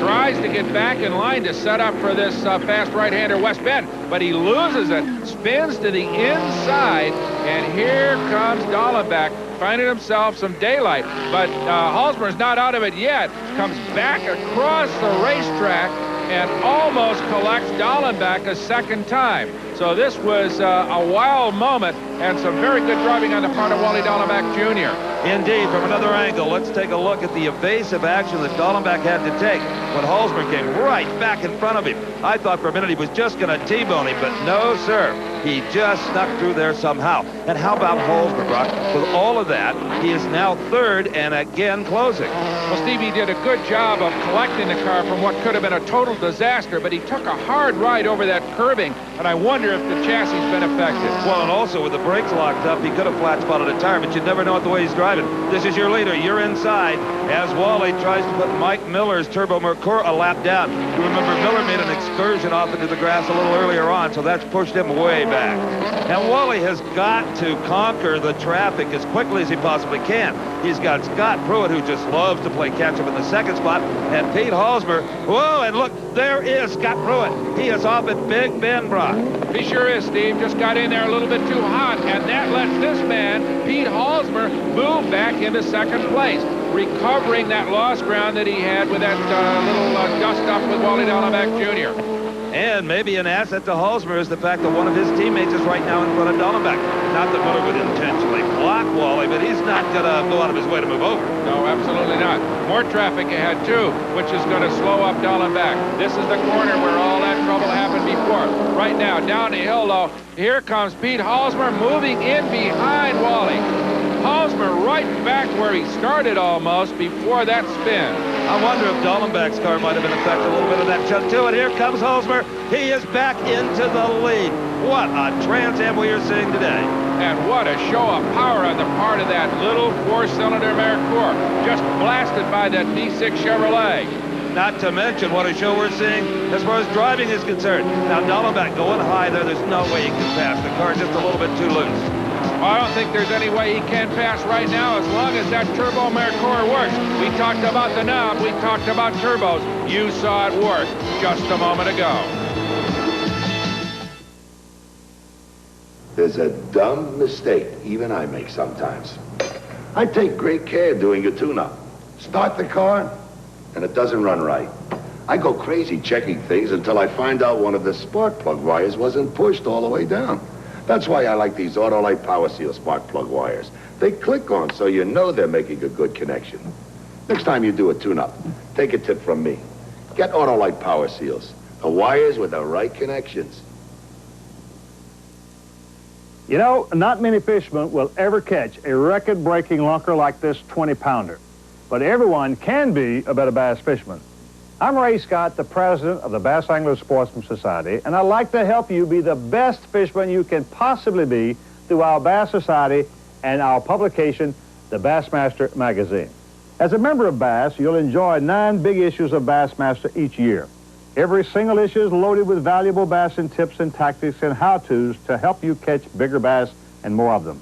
tries to get back in line to set up for this fast right-hander West Bend, but he loses it, spins to the inside, and here comes Dallenbach, finding himself some daylight. But Halsmer's not out of it yet, comes back across the racetrack and almost collects Dallenbach a second time. So this was a wild moment and some very good driving on the part of Wally Dallenbach Jr. Indeed, from another angle, let's take a look at the evasive action that Dallenbach had to take when Halsmer came right back in front of him. I thought for a minute he was just going to T-bone him, but no, sir. He just snuck through there somehow. And how about Halsmer, Brock? With all of that, he is now third and again closing. Well, Stevie did a good job of collecting the car from what could have been a total disaster, but he took a hard ride over that curbing, and I wonder if the chassis has been affected. Well, and also with the brakes locked up, he could have flat-spotted a tire, but you never know it the way he's driving. This is your leader. You're inside as Wally tries to put Mike Miller's Turbo Merkur a lap down. You remember Miller made an excursion off into the grass a little earlier on, so that's pushed him way back. And Wally has got to conquer the traffic as quickly as he possibly can. He's got Scott Pruitt, who just loves to play catch-up in the second spot, and Pete Halsmer. Whoa, and look, there is Scott Pruitt. He is off at Big Bend, Brock. He sure is, Steve. Just got in there a little bit too hot, and that lets this man, Pete Halsmer, move back into second place, recovering that lost ground that he had with that little dust-up with Wally Dallenbach Jr. And maybe an asset to Halsmer is the fact that one of his teammates is right now in front of Dallenbach. Not that Miller would intentionally block Wally, but he's not going to go out of his way to move over. No, absolutely not. More traffic ahead, too, which is going to slow up Dallenbach. This is the corner where all that trouble happened before. Right now, down the hill, though, here comes Pete Halsmer moving in behind Wally. Halsmer right back where he started almost before that spin. I wonder if Dallenbach's car might have been affected a little bit of that chuck to it. Here comes Halsmer. He is back into the lead. What a Trans Am we are seeing today. And what a show of power on the part of that little four-cylinder Merkur, just blasted by that V6 Chevrolet. Not to mention what a show we're seeing as far as driving is concerned. Now, Dallenbach going high there. There's no way he can pass. The car's just a little bit too loose. Well, I don't think there's any way he can pass right now as long as that Turbo Merkur works. We talked about the knob. We talked about turbos. You saw it work just a moment ago. There's a dumb mistake even I make sometimes. I take great care doing a tune-up. Start the car, and it doesn't run right. I go crazy checking things until I find out one of the spark plug wires wasn't pushed all the way down. That's why I like these Autolite Power Seal spark plug wires. They click on so you know they're making a good connection. Next time you do a tune-up, take a tip from me. Get Autolite Power Seals, the wires with the right connections. You know, not many fishermen will ever catch a record-breaking lunker like this 20-pounder. But everyone can be a better bass fisherman. I'm Ray Scott, the president of the Bass Angler Sportsman Society, and I'd like to help you be the best fisherman you can possibly be through our Bass Society and our publication, the Bassmaster Magazine. As a member of Bass, you'll enjoy 9 big issues of Bassmaster each year. Every single issue is loaded with valuable bassing tips and tactics and how-tos to help you catch bigger bass and more of them.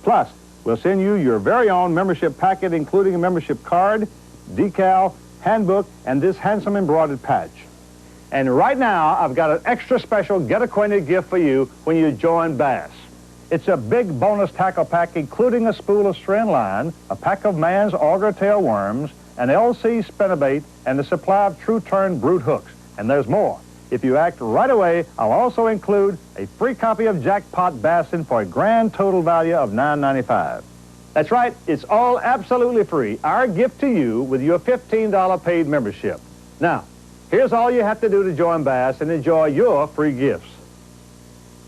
Plus, we'll send you your very own membership packet, including a membership card, decal, handbook, and this handsome embroidered patch. And right now, I've got an extra special get-acquainted gift for you when you join Bass. It's a big bonus tackle pack, including a spool of string line, a pack of Mann's auger tail worms, an LC spinnerbait, and a supply of True Turn brood hooks. And there's more. If you act right away, I'll also include a free copy of Jackpot Bassin for a grand total value of $9.95. That's right, it's all absolutely free. Our gift to you with your $15 paid membership. Now, here's all you have to do to join Bass and enjoy your free gifts.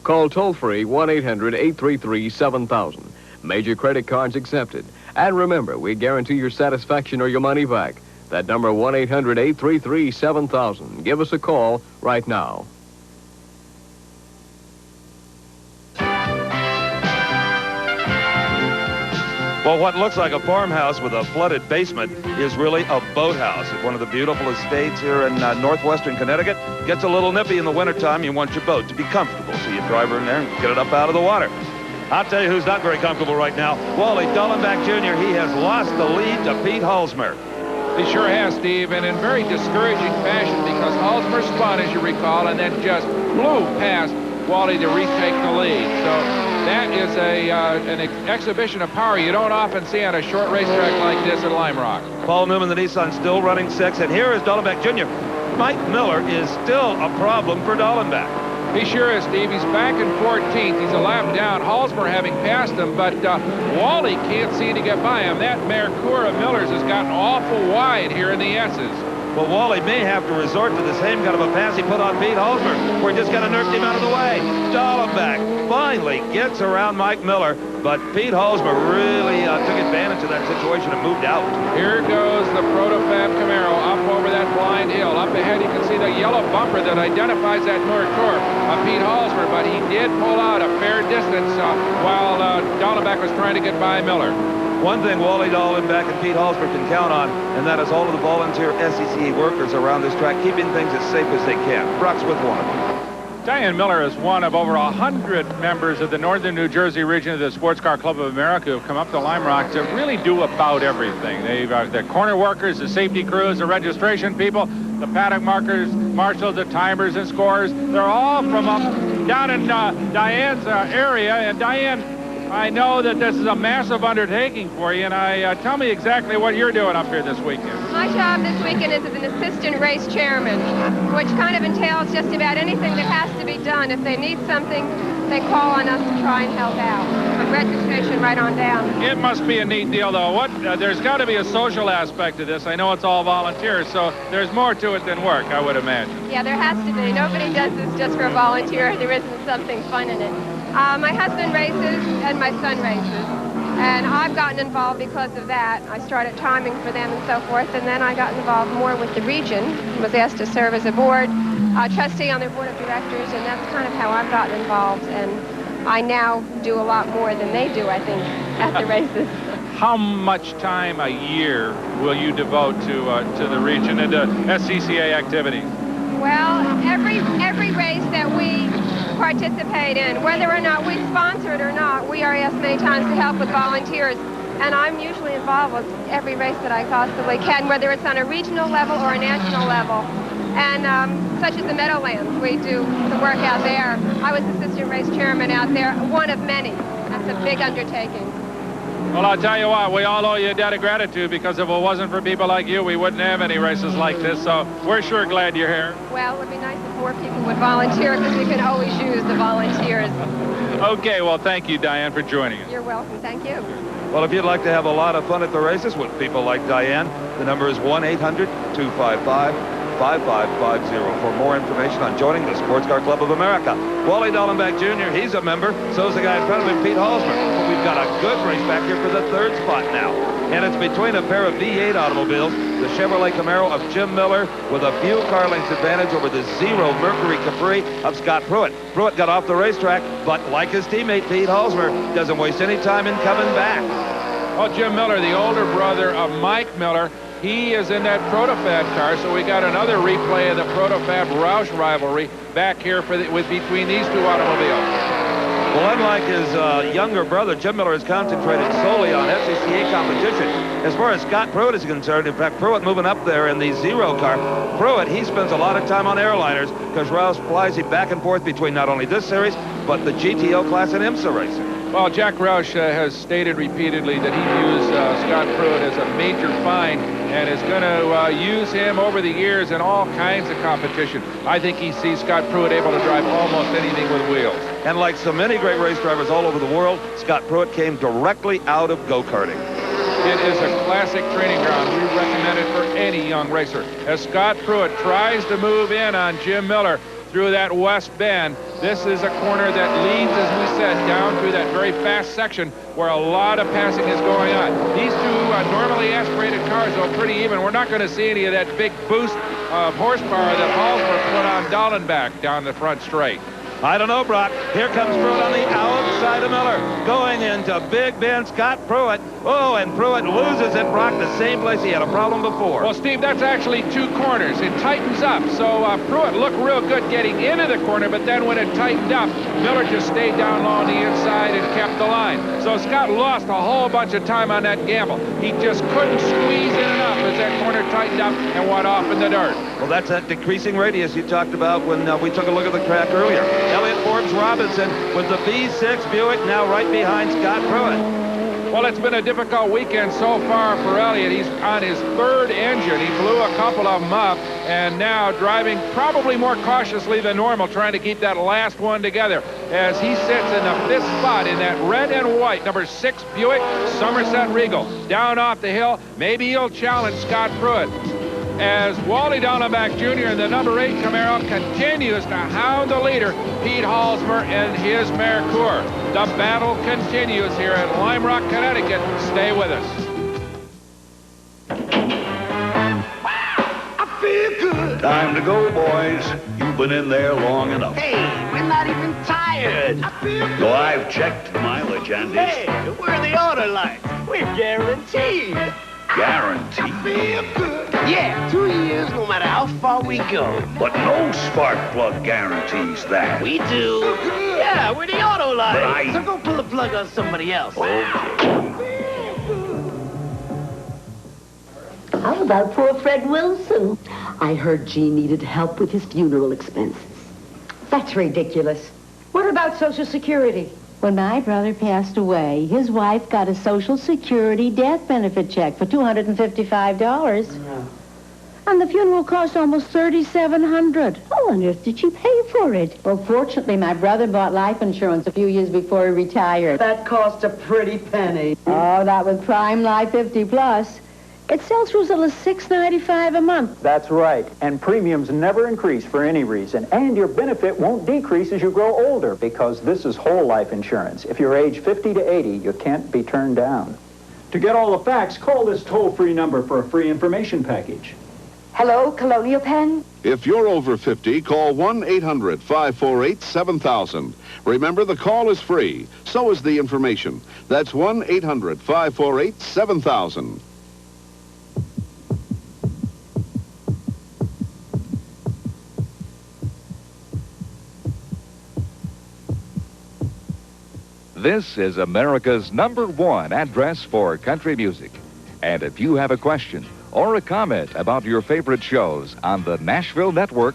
Call toll-free 1-800-833-7000. Major credit cards accepted. And remember, we guarantee your satisfaction or your money back. That number, 1-800-833-7000. Give us a call right now. Well, what looks like a farmhouse with a flooded basement is really a boathouse. It's one of the beautiful estates here in northwestern Connecticut. Gets a little nippy in the wintertime. You want your boat to be comfortable, so you drive her in there and get it up out of the water. I'll tell you who's not very comfortable right now. Wally Dallenbach Jr. He has lost the lead to Pete Halsmer. He sure has, Steve, and in very discouraging fashion, because Halsmer spun, as you recall, and then just blew past Wally to retake the lead. So that is an exhibition of power you don't often see on a short racetrack like this at Lime Rock. Paul Newman, the Nissan, still running 6th, and here is Dallenbach Jr. Mike Miller is still a problem for Dallenbach. He sure is, Steve. He's back in 14th. He's a lap down. Halsmer having passed him, but Wally can't seem to get by him. That Mercure of Miller's has gotten awful wide here in the S's. Well, Wally may have to resort to the same kind of a pass he put on Pete Halsmer, where he just kind of nerfed him out of the way. Dallenbach finally gets around Mike Miller, but Pete Halsmer really took advantage of that situation and moved out. Here goes the Protofab Camaro up over that blind hill. Up ahead, you can see the yellow bumper that identifies that Mercure of Pete Halsmer, but he did pull out a fair distance while Dallenbach was trying to get by Miller. One thing Wally Dallenbach and Pete Halsmer can count on, and that is all of the volunteer SCCA workers around this track keeping things as safe as they can. Brock's with one of them. Diane Miller is one of over 100 members of the Northern New Jersey region of the Sports Car Club of America who have come up to Lime Rock to really do about everything. They've the corner workers, the safety crews, the registration people, the paddock markers, marshals, the timers and scorers. They're all from down in Diane's area. And Diane, I know that this is a massive undertaking for you, and tell me exactly what you're doing up here this weekend. My job this weekend is as an assistant race chairman, which kind of entails just about anything that has to be done. If they need something, they call on us to try and help out, from registration right on down. It must be a neat deal, though. There's got to be a social aspect to this. I know it's all volunteers, so there's more to it than work, I would imagine. Yeah, there has to be. Nobody does this just for a volunteer. There isn't something fun in it. My husband races and my son races, and I've gotten involved because of that. I started timing for them and so forth, and then I got involved more with the region. Was asked to serve as a board trustee on their board of directors, and that's kind of how I've gotten involved. And I now do a lot more than they do, I think, at the races. How much time a year will you devote to the region and to SCCA activities? Well, every race that we participate in, whether or not we sponsor it or not, we are asked many times to help with volunteers, and I'm usually involved with every race that I possibly can, whether it's on a regional level or a national level. And such as the Meadowlands, we do the work out there. I was assistant race chairman out there, one of many. That's a big undertaking. Well, I'll tell you what, we all owe you a debt of gratitude, because if it wasn't for people like you, we wouldn't have any races like this, so we're sure glad you're here. Well, it would be nice if more people would volunteer, because we can always use the volunteers. Okay, well, thank you, Diane, for joining us. You're welcome. Thank you. Well, if you'd like to have a lot of fun at the races with people like Diane, the number is 1-800-255-5550 for more information on joining the Sports Car Club of America. Wally Dallenbach Jr., he's a member. So's the guy in front of him, Pete Halsmer. But we've got a good race back here for the third spot now. And it's between a pair of V8 automobiles, the Chevrolet Camaro of Jim Miller with a few car lengths advantage over the Zero Mercury Capri of Scott Pruitt. Pruitt got off the racetrack, but like his teammate Pete Halsmer, doesn't waste any time in coming back. Well, Jim Miller, the older brother of Mike Miller, he is in that Protofab car, so we got another replay of the Protofab Roush rivalry back here between these two automobiles. Well, unlike his younger brother, Jim Miller is concentrated solely on SCCA competition. As far as Scott Pruitt is concerned, in fact, Pruitt moving up there in the Zero car. Pruitt, he spends a lot of time on airliners because Roush flies him back and forth between not only this series, but the GTO class and IMSA racing. Well, Jack Roush has stated repeatedly that he views Scott Pruett as a major find and is going to use him over the years in all kinds of competition. I think he sees Scott Pruett able to drive almost anything with wheels. And like so many great race drivers all over the world, Scott Pruett came directly out of go-karting. It is a classic training ground. We recommend it for any young racer. As Scott Pruett tries to move in on Jim Miller through that west bend, this is a corner that leads, as we said, down through that very fast section where a lot of passing is going on. These two normally aspirated cars are pretty even. We're not going to see any of that big boost of horsepower that Hallsberg put on Dallenbach down the front straight. I don't know, Brock. Here comes Pruett on the outside of Miller. Going into Big Ben, Scott Pruett. Oh, and Pruett loses it, Brock, the same place he had a problem before. Well, Steve, that's actually two corners. It tightens up. So Pruett looked real good getting into the corner, but then when it tightened up, Miller just stayed down low on the inside and kept the line. So Scott lost a whole bunch of time on that gamble. He just couldn't squeeze in enough as that corner tightened up and went off in the dirt. Well, that's that decreasing radius you talked about when we took a look at the track earlier. Elliott Forbes Robinson with the V6 Buick now right behind Scott Pruett. Well, it's been a difficult weekend so far for Elliott. He's on his third engine. He blew a couple of them up, and now driving probably more cautiously than normal, trying to keep that last one together as he sits in the 5th spot in that red and white number 6 Buick Somerset Regal. Down off the hill, maybe he'll challenge Scott Pruett, as Wally Dallenbach Jr. in the number 8 Camaro continues to hound the leader, Pete Halsmer, and his Merkur. The battle continues here at Lime Rock, Connecticut. Stay with us. I feel good. Time to go, boys. You've been in there long enough. Hey, we're not even tired. I feel good. So I've checked the mileage, Andy. Hey, we're the Autolites. We're guaranteed. Guaranteed? I feel good. Yeah, 2 years no matter how far we go. But no spark plug guarantees that. We do. Yeah, we're the Autolites. But So go pull the plug on somebody else. Okay. How about poor Fred Wilson? I heard Gene needed help with his funeral expenses. That's ridiculous. What about Social Security? When my brother passed away, his wife got a Social Security death benefit check for $255. And the funeral cost almost $3,700. How on earth did she pay for it? Well, fortunately, my brother bought life insurance a few years before he retired. That cost a pretty penny. Oh, that was Prime Life 50 Plus. It sells through as little as $6.95 a month. That's right. And premiums never increase for any reason. And your benefit won't decrease as you grow older because this is whole life insurance. If you're age 50 to 80, you can't be turned down. To get all the facts, call this toll-free number for a free information package. Hello, Colonial Penn? If you're over 50, call 1-800-548-7000. Remember, the call is free. So is the information. That's 1-800-548-7000. This is America's #1 address for country music. And if you have a question or a comment about your favorite shows on the Nashville Network,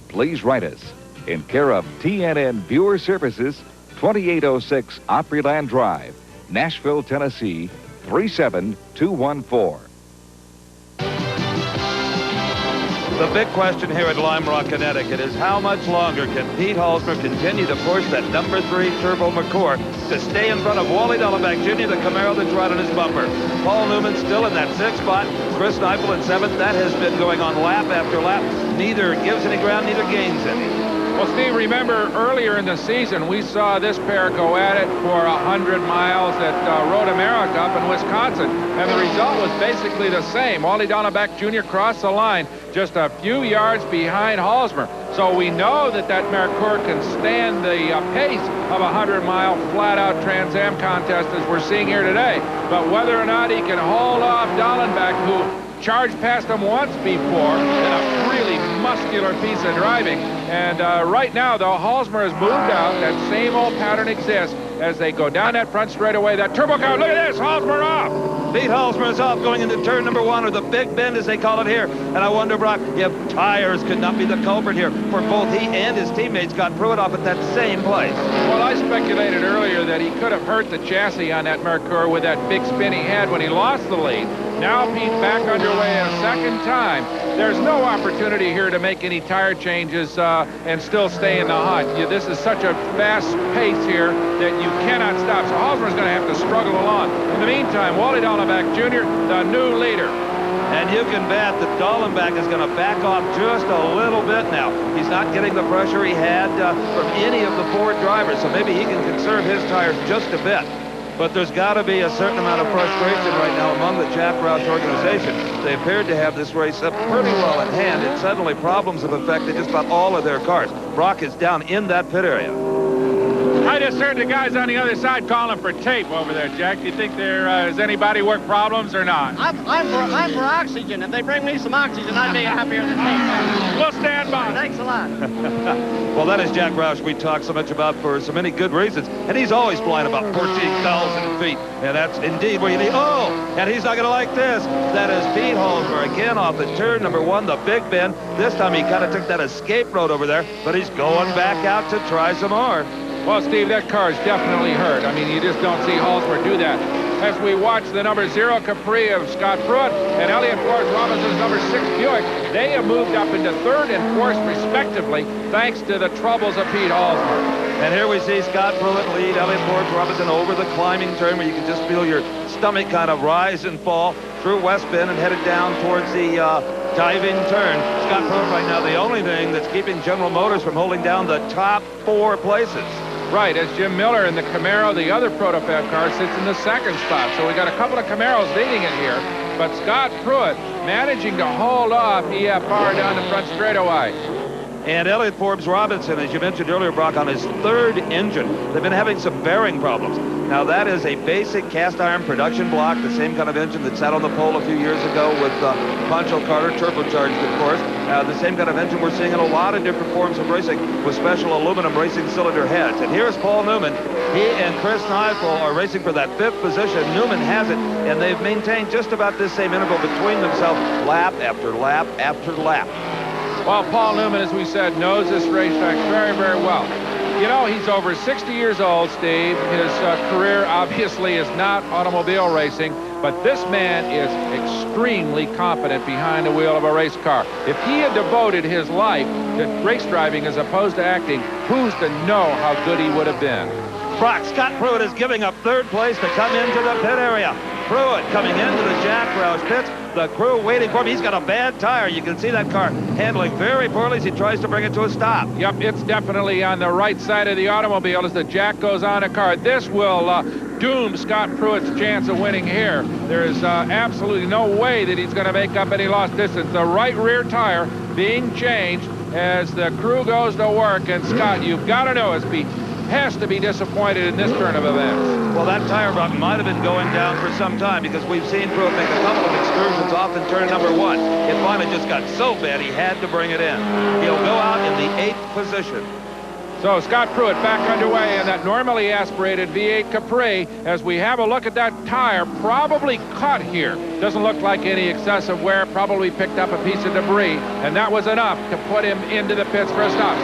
please write us in care of TNN Viewer Services, 2806 Opryland Drive, Nashville, Tennessee, 37214. The big question here at Lime Rock, Connecticut is how much longer can Pete Halsmer continue to push that number 3 Turbo McCoy to stay in front of Wally Dallenbach Jr., the Camaro that's right on his bumper. Paul Newman still in that 6th spot. Chris Neifel in 7th. That has been going on lap after lap. Neither gives any ground, neither gains any. Well, Steve, remember earlier in the season, we saw this pair go at it for 100 miles at Road America up in Wisconsin, and the result was basically the same. Wally Dallenbach Jr. crossed the line just a few yards behind Halsmer. So we know that Merkur can stand the pace of a 100-mile flat-out Trans Am contest as we're seeing here today. But whether or not he can hold off Dallenbach, who charged past him once before in a really muscular piece of driving. And right now, though, Halsmer has moved out. That same old pattern exists. as they go down that front straightaway. That turbo car, look at this, Halsmer off. Pete Halsmer is off going into turn number 1, or the Big Bend as they call it here. And I wonder, Brock, if tires could not be the culprit here, for both he and his teammates got Pruitt off at that same place. Well, I speculated earlier that he could have hurt the chassis on that Merkur with that big spin he had when he lost the lead. Now Pete back underway a second time. There's no opportunity here to make any tire changes and still stay in the hunt. This is such a fast pace here that you cannot stop. So Halsmer's going to have to struggle along. In the meantime, Wally Dallenbach Jr., the new leader. And you can bet that Dallenbach is going to back off just a little bit now. He's not getting the pressure he had from any of the Ford drivers, so maybe he can conserve his tires just a bit. But there's got to be a certain amount of frustration right now among the Jack Roush organization. They appeared to have this race up pretty well in hand, and suddenly problems have affected just about all of their cars. Brock is down in that pit area. I just heard the guys on the other side calling for tape over there, Jack. Do you think there is any bodywork problems or not? I'm for oxygen. If they bring me some oxygen, I'd be happier than tape. We'll stand by. Thanks a lot. Well, that is Jack Roush we talk so much about for so many good reasons. And he's always flying about 14,000 feet. And that's indeed where you need... Oh, and he's not going to like this. That is Pete Halsmer again off the turn number 1, the Big Bend. This time he kind of took that escape road over there, but he's going back out to try some more. Well, Steve, that car is definitely hurt. I mean, you just don't see Halsmer do that. As we watch the number 0 Capri of Scott Pruitt and Elliott Forbes Robinson's number 6 Buick, they have moved up into 3rd and 4th respectively, thanks to the troubles of Pete Halsmer. And here we see Scott Pruitt lead Elliott Forbes Robinson over the climbing turn where you can just feel your stomach kind of rise and fall through West Bend and headed down towards the diving turn. Scott Pruitt right now the only thing that's keeping General Motors from holding down the top 4 places. Right, as Jim Miller in the Camaro, the other prototype car, sits in the 2nd spot. So we got a couple of Camaros leading it here. But Scott Pruitt managing to hold off EFR down the front straightaway. And Elliott Forbes Robinson, as you mentioned earlier, Brock, on his 3rd engine. They've been having some bearing problems. Now, that is a basic cast iron production block, the same kind of engine that sat on the pole a few years ago with Pancho Carter, turbocharged, of course. The same kind of engine we're seeing in a lot of different forms of racing with special aluminum racing cylinder heads. And here's Paul Newman. He and Chris Neifel are racing for that 5th position. Newman has it, and they've maintained just about this same interval between themselves lap after lap after lap. Well, Paul Newman, as we said, knows this racetrack very, very well. You know, he's over 60 years old, Steve. His career obviously is not automobile racing, but this man is extremely competent behind the wheel of a race car. If he had devoted his life to race driving as opposed to acting, who's to know how good he would have been? Brock, Scott Pruitt is giving up 3rd place to come into the pit area. Pruitt coming into the Jack Roush pits. The crew waiting for him. He's got a bad tire. You can see that car handling very poorly as he tries to bring it to a stop. Yep, it's definitely on the right side of the automobile as the jack goes on a car. This will doom Scott Pruitt's chance of winning here. There is absolutely no way that he's going to make up any lost distance. The right rear tire being changed as the crew goes to work. And Scott, you've got to know, has to be disappointed in this turn of events. Well, that tire block might have been going down for some time because we've seen Pruitt make a couple of excursions off in turn number 1. It finally just got so bad he had to bring it in. He'll go out in the 8th position. So Scott Pruitt back underway in that normally aspirated V8 Capri as we have a look at that tire, probably cut here. Doesn't look like any excessive wear, probably picked up a piece of debris, and that was enough to put him into the pits for a stop.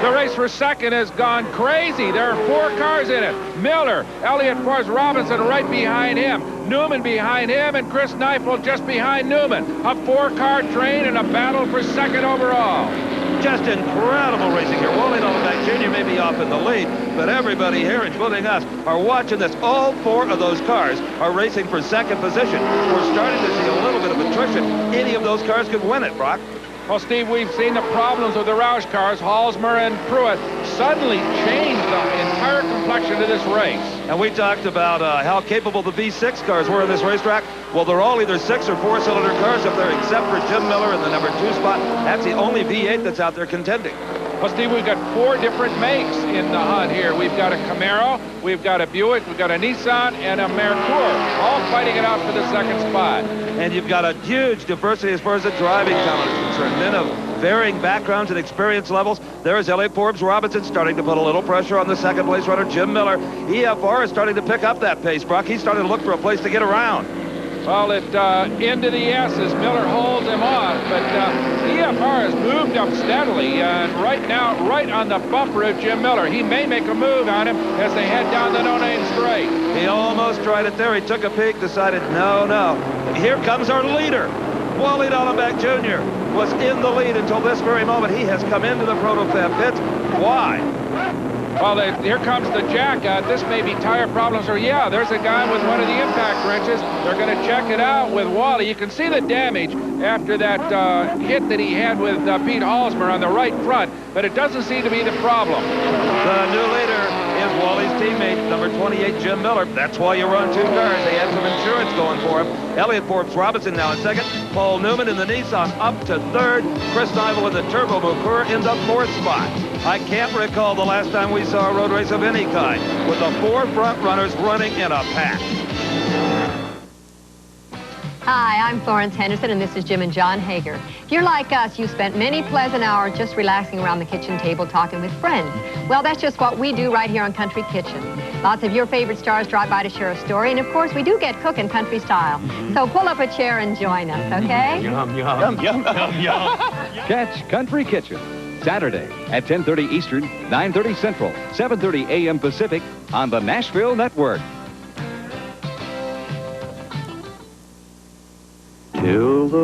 The race for 2nd has gone crazy. There are 4 cars in it. Miller, Elliott Forbes Robinson right behind him, Newman behind him, and Chris Neifel just behind Newman. A 4-car train and a battle for 2nd overall. Just incredible racing here. Wally Dallenbach Jr. may be off in the lead, but everybody here, including us, are watching this. All 4 of those cars are racing for 2nd position. We're starting to see a little bit of attrition. Any of those cars could win it, Brock. Well, Steve, we've seen the problems with the Roush cars. Halsmer and Pruitt suddenly changed the entire complexion of this race. And we talked about how capable the V6 cars were in this racetrack. Well, they're all either 6 or 4-cylinder cars up there, except for Jim Miller in the number 2 spot. That's the only V8 that's out there contending. Well, Steve, we've got 4 different makes in the hunt here. We've got a Camaro, we've got a Buick, we've got a Nissan, and a Merkur, all fighting it out for the 2nd spot. And you've got a huge diversity as far as the driving talent is concerned. Men of varying backgrounds and experience levels. There's Elliott Forbes Robinson starting to put a little pressure on the second place runner, Jim Miller. EFR is starting to pick up that pace, Brock. He's starting to look for a place to get around. Well, into the S's, Miller holds him off, but EFR has moved up steadily, and right now, right on the bumper of Jim Miller. He may make a move on him as they head down the no-name straight. He almost tried it there. He took a peek, decided, no. Here comes our leader. Wally Dallenbach Jr. was in the lead until this very moment. He has come into the Protofab pits. Why? Well, here comes the jack. This may be tire problems. Or, yeah, there's a guy with one of the impact wrenches. They're going to check it out with Wally. You can see the damage after that hit that he had with Pete Halsmer on the right front, but it doesn't seem to be the problem. The new leader is Wally's teammate, number 28, Jim Miller. That's why you run two cars. They had some insurance going for him. Elliott Forbes Robinson now in second. Paul Newman in the Nissan up to third. Chris Nivel in the Turbo Mokura in the fourth spot. I can't recall the last time we saw a road race of any kind with the four front runners running in a pack. Hi, I'm Florence Henderson, and this is Jim and John Hager. If you're like us, you spent many pleasant hours just relaxing around the kitchen table talking with friends. Well, that's just what we do right here on Country Kitchen. Lots of your favorite stars drop by to share a story, and of course, we do get cooking country style. So pull up a chair and join us, okay? Yum, yum, yum, yum, yum. Catch Country Kitchen Saturday at 10:30 Eastern, 9:30 Central, 7:30 a.m. Pacific on the Nashville Network. Till the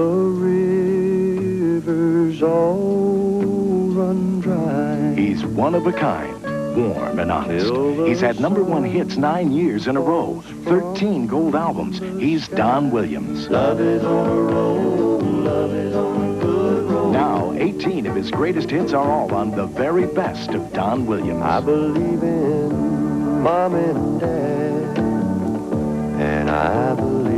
rivers all run dry. He's one of a kind, warm and honest. He's had #1 hits 9 years in a row, 13 gold albums. He's Don Williams. Love is on a roll, love is on a good roll. Now, 18 of his greatest hits are all on the very best of Don Williams. I believe in Mom and Dad, and I believe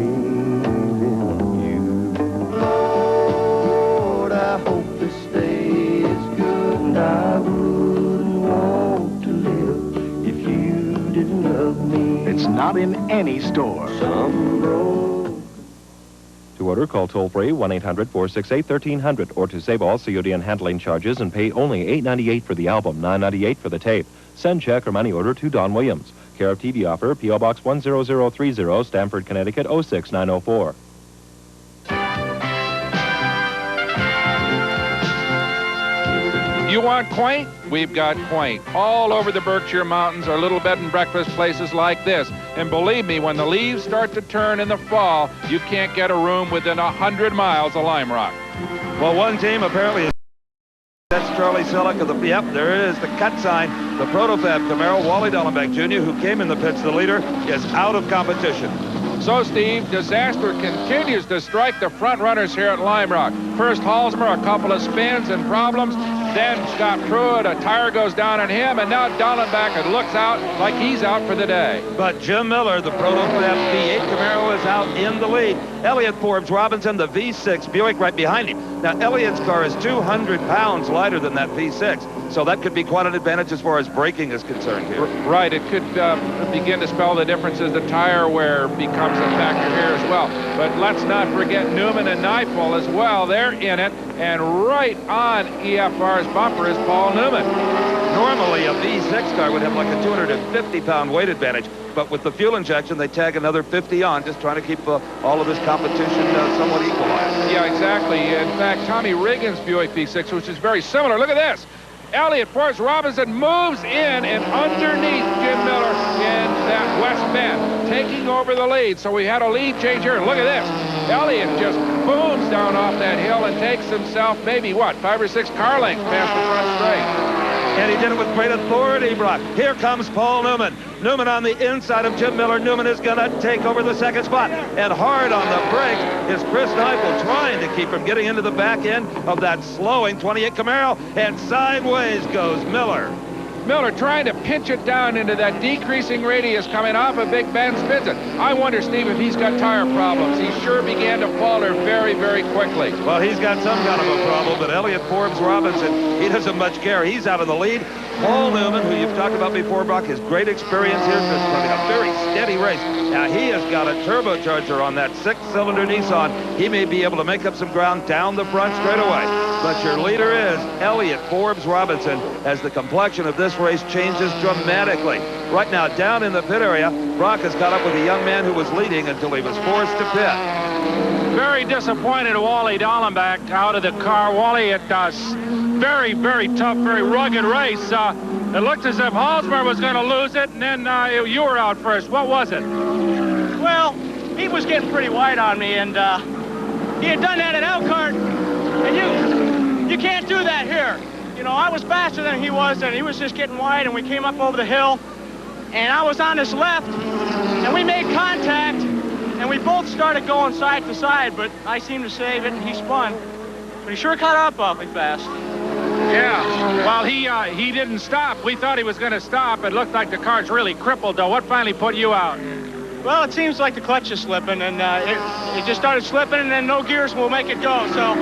I hope this day is good, and I wouldn't want to live if you didn't love me. It's not in any store. To order, call toll-free 1-800-468-1300, or to save all COD and handling charges and pay only $8.98 for the album, $9.98 for the tape. Send check or money order to Don Williams. Care of TV offer, P.O. Box 10030, Stamford, Connecticut 06904. You want quaint? We've got quaint. All over the Berkshire Mountains are little bed and breakfast places like this. And believe me, when the leaves start to turn in the fall, you can't get a room within 100 miles of Lime Rock. Well, one team apparently is... That's Charlie Selleck of the... Yep, there it is, the cut sign. The Protofab Camaro, Wally Dallenbach Jr., who came in the pits, the leader, is out of competition. So, Steve, disaster continues to strike the front runners here at Lime Rock. First Halsmer, a couple of spins and problems. Then Scott Pruitt, a tire goes down on him, and now Dallenbach looks out like he's out for the day. But Jim Miller, the Protofab V8 Camaro, is out in the lead. Elliott Forbes Robinson, the V6 Buick, right behind him. Now, Elliott's car is 200 pounds lighter than that V6, so that could be quite an advantage as far as braking is concerned here. Right, it could begin to spell the differences. The tire wear becomes a factor here as well. But let's not forget Newman and Neifel as well. They're in it, and right on EFR's bumper is Paul Newman. Normally, a V6 car would have like a 250-pound weight advantage, but with the fuel injection, they tag another 50 on, just trying to keep all of this competition somewhat equalized. Yeah, exactly. In fact, Tommy Regan's Buick V6, which is very similar. Look at this. Elliott Forbes Robinson moves in and underneath Jim Miller in that west bend, taking over the lead. So we had a lead change here. Look at this. Elliott just booms down off that hill and takes himself maybe, what, 5 or 6 car lengths past the front straight. And he did it with great authority, Brock. Here comes Paul Newman. Newman on the inside of Jim Miller. Newman is going to take over the second spot. And hard on the brakes is Chris Neifel, trying to keep him getting into the back end of that slowing 28 Camaro. And sideways goes Miller. Miller trying to pinch it down into that decreasing radius coming off of Big Ben spins it. I wonder, Steve, if he's got tire problems. He sure began to falter very, very quickly. Well, he's got some kind of a problem, but Elliott Forbes Robinson, he doesn't much care. He's out of the lead. Paul Newman, who you've talked about before, Brock, his great experience here, just running a very steady race. Now, he has got a turbocharger on that 6-cylinder Nissan. He may be able to make up some ground down the front straightaway. but your leader is Elliott Forbes Robinson, as the complexion of this race changes dramatically. Right now, down in the pit area, Brock has caught up with a young man who was leading until he was forced to pit. Very disappointed Wally Dallenbach out of the car. Wally, it very, very tough, very rugged race. It looked as if Halsmer was going to lose it, and then you were out first. What was it? Well, he was getting pretty wide on me, and he had done that at Elkhart, and you can't do that here. You know, I was faster than he was, and he was just getting wide, and we came up over the hill, and I was on his left, and we made contact, and we both started going side to side, but I seemed to save it, and he spun. But he sure caught up awfully fast. Yeah, well, he didn't stop. We thought he was going to stop. It looked like the car's really crippled, though. What finally put you out? Well, it seems like the clutch is slipping, and it just started slipping, and then no gears will make it go. So,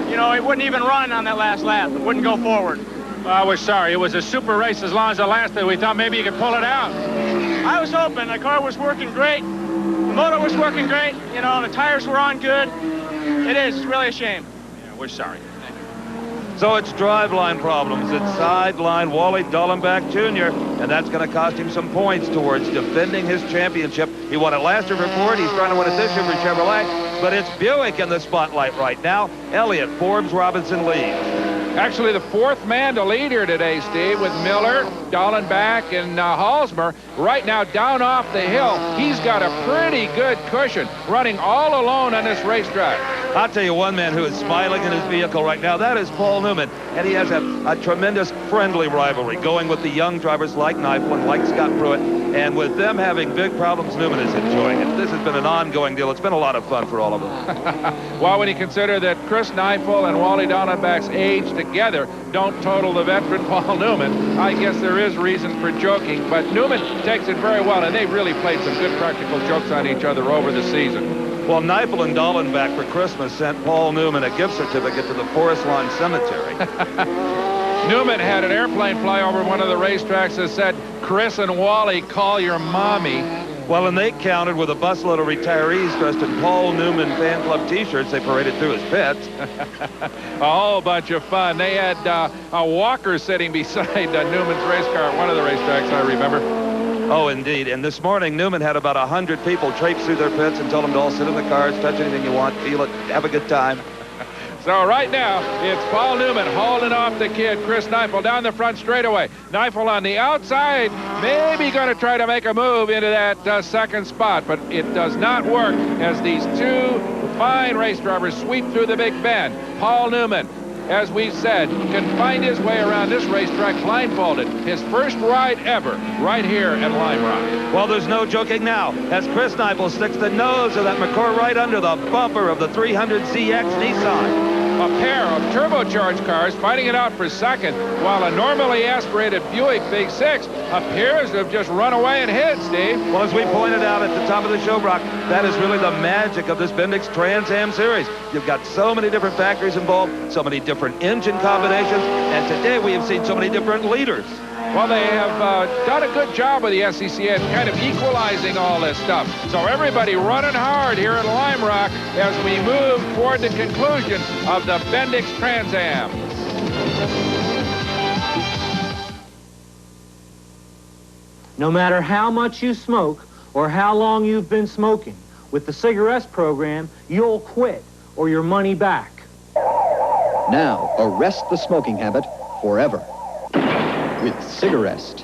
you know, it wouldn't even run on that last lap. It wouldn't go forward. Well, we're sorry. It was a super race as long as it lasted. We thought maybe you could pull it out. I was hoping. The car was working great. The motor was working great. You know, the tires were on good. It is. It's really a shame. Yeah, we're sorry. So it's driveline problems. It's sideline Wally Dallenbach Jr., and that's going to cost him some points towards defending his championship. He won it last year for Ford. He's trying to win it this year for Chevrolet, but it's Buick in the spotlight right now. Elliott Forbes Robinson leads. Actually, the fourth man to lead here today, Steve, with Miller, Dallenbach, and Halsmer. Right now, down off the hill, he's got a pretty good cushion, running all alone on this racetrack. I'll tell you one man who is smiling in his vehicle right now. That is Paul Newman, and he has a tremendous friendly rivalry going with the young drivers like Neifel and like Scott Pruitt, and with them having big problems, Newman is enjoying it. This has been an ongoing deal. It's been a lot of fun for all of them. Well, when you consider that Chris Neifel and Wally Dallenbach's age together don't total the veteran Paul Newman, I guess there is reason for joking, but Newman takes it very well, and they've really played some good practical jokes on each other over the season. Well, Neifel and Dallenbach for Christmas sent Paul Newman a gift certificate to the Forest Lawn Cemetery. Newman had an airplane fly over one of the racetracks that said, "Chris and Wally, call your mommy." Well, and they countered with a busload of retirees dressed in Paul Newman fan club T-shirts. They paraded through his pits. A whole bunch of fun. They had a walker sitting beside Newman's race car at one of the racetracks, I remember. Oh, indeed. And this morning, Newman had about 100 people traipse through their pits and told them to all sit in the cars, touch anything you want, feel it, have a good time. So right now, it's Paul Newman holding off the kid, Chris Neifel, down the front straightaway. Neifel on the outside, maybe going to try to make a move into that second spot, but it does not work as these two fine race drivers sweep through the Big Bend. Paul Newman, as we said, can find his way around this racetrack blindfolded. His first ride ever right here at Lime Rock. Well, there's no joking now, as Chris Neifel sticks the nose of that McCord right under the bumper of the 300ZX Nissan. A pair of turbocharged cars fighting it out for second, while a normally aspirated Buick Big Six appears to have just run away and hid, Steve. Well, as we pointed out at the top of the show, Brock, that is really the magic of this Bendix Trans Am series. You've got so many different factories involved, so many different engine combinations, and today we have seen so many different leaders. Well, they have done a good job with the SCCA kind of equalizing all this stuff. So everybody running hard here at Lime Rock as we move toward the conclusion of the Bendix Trans Am. No matter how much you smoke or how long you've been smoking, with the Cigarettes program, you'll quit or your money back. Now, arrest the smoking habit forever with Cigarest.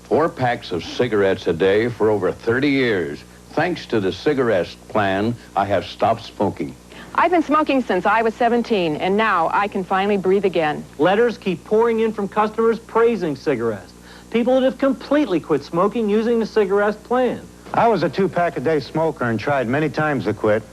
4 packs of cigarettes a day for over 30 years. Thanks to the Cigarest plan, I have stopped smoking. I've been smoking since I was 17, and now I can finally breathe again. Letters keep pouring in from customers praising Cigarest. People that have completely quit smoking using the Cigarest plan. I was a 2-pack-a-day smoker and tried many times to quit.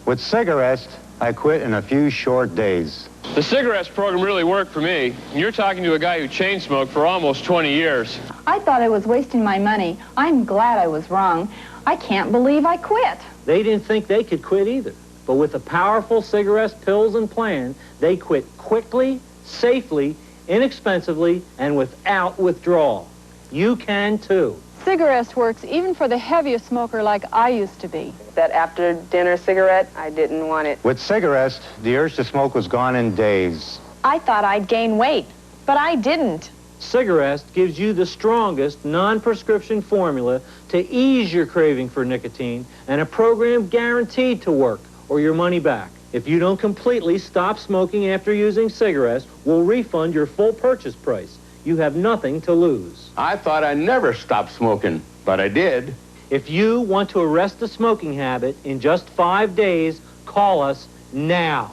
With Cigarest, I quit in a few short days. The Cigarettes program really worked for me. You're talking to a guy who chain smoked for almost 20 years. I thought I was wasting my money. I'm glad I was wrong. I can't believe I quit. They didn't think they could quit either. But with the powerful Cigarest pills and plan, they quit quickly, safely, inexpensively, and without withdrawal. You can too. Cigarette works even for the heaviest smoker like I used to be. That after dinner cigarette, I didn't want it. With Cigarette, the urge to smoke was gone in days. I thought I'd gain weight, but I didn't. Cigarette gives you the strongest non-prescription formula to ease your craving for nicotine and a program guaranteed to work or your money back. If you don't completely stop smoking after using cigarettes, we'll refund your full purchase price. You have nothing to lose. I thought I never stopped smoking, but I did. If you want to arrest the smoking habit in just 5 days, call us now.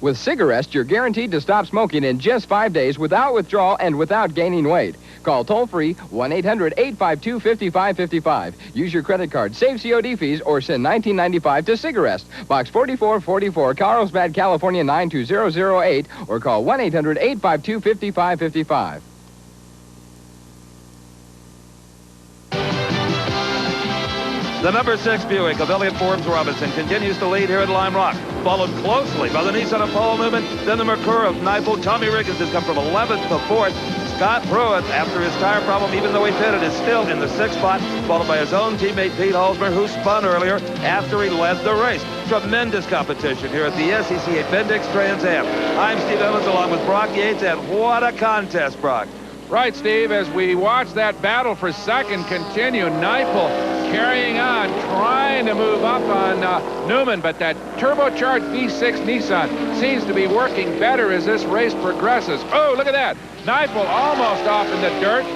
With Cigarette, you're guaranteed to stop smoking in just 5 days without withdrawal and without gaining weight. Call toll-free 1-800-852-5555. Use your credit card, save COD fees, or send $19.95 to Cigarette. Box 4444, Carlsbad, California 92008, or call 1-800-852-5555. The number 6 Buick of Elliott Forbes Robinson continues to lead here at Lime Rock, followed closely by the Nissan of Paul Newman, then the Mercure of Kneifel. Tommy Rickens has come from 11th to 4th. Scott Pruitt, after his tire problem, even though he pitted, is still in the 6th spot, followed by his own teammate Pete Halsmer, who spun earlier after he led the race. Tremendous competition here at the SCCA Bendix Trans Am. I'm Steve Evans along with Brock Yates, and what a contest, Brock. Right, Steve, as we watch that battle for second continue, Kneifel carrying on, trying to move up on Newman, but that turbocharged V6 Nissan seems to be working better as this race progresses. Oh, look at that. Kneifel almost off in the dirt,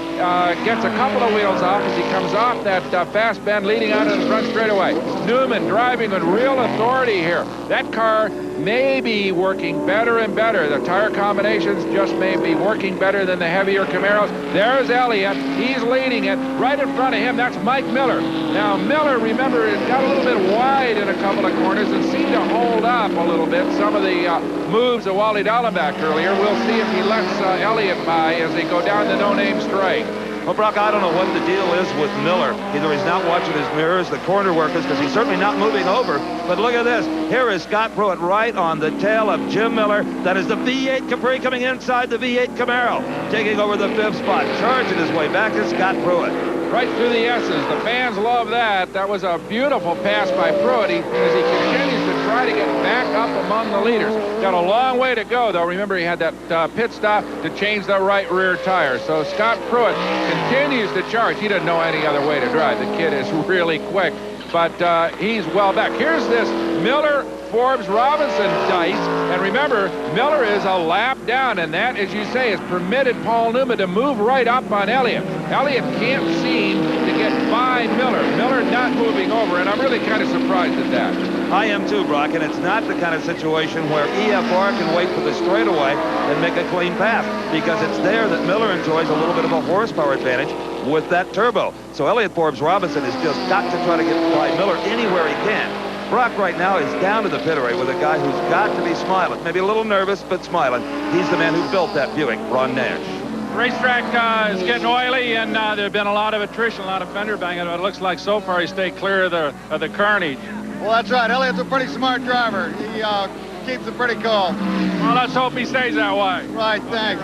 gets a couple of wheels off as he comes off that fast bend leading out of the front straightaway. Newman driving with real authority here. That car may be working better and better. The tire combinations just may be working better than the heavier Camaros. There's Elliott. He's leading it. Right in front of him, that's Mike Miller. Now, Miller, remember, it got a little bit wide in a couple of corners and seemed to hold up a little bit some of the moves of Wally Dallenbach earlier. We'll see if he lets Elliott by as they go down the no-name straight. Well, Brock, I don't know what the deal is with Miller. Either he's not watching his mirrors, the corner workers, because he's certainly not moving over. But look at this. Here is Scott Pruitt right on the tail of Jim Miller. That is the V8 Capri coming inside the V8 Camaro. Taking over the 5th spot. Charging his way back is Scott Pruitt. Right through the S's. The fans love that. That was a beautiful pass by Pruitt as he continues to try to get back up among the leaders. Got a long way to go, though. Remember, he had that pit stop to change the right rear tire. So Scott Pruitt continues to charge. He doesn't know any other way to drive. The kid is really quick, but he's well back. Here's this Miller Forbes Robinson dice, and remember, Miller is a lap down, and that, as you say, has permitted Paul Newman to move right up on Elliott. Elliott can't seem to get by Miller. Miller not moving over, and I'm really kind of surprised at that. I am too, Brock, and it's not the kind of situation where EFR can wait for the straightaway and make a clean path, because it's there that Miller enjoys a little bit of a horsepower advantage with that turbo. So Elliott Forbes Robinson has just got to try to get by Miller anywhere he can. Brock right now is down to the pit array with a guy who's got to be smiling. Maybe a little nervous, but smiling. He's the man who built that Buick, Ron Nash. Racetrack is getting oily, and there have been a lot of attrition, a lot of fender banging, but it looks like so far he stayed clear of the carnage. Well, that's right. Elliott's a pretty smart driver. He keeps it pretty cool. Well, let's hope he stays that way. Right, thanks.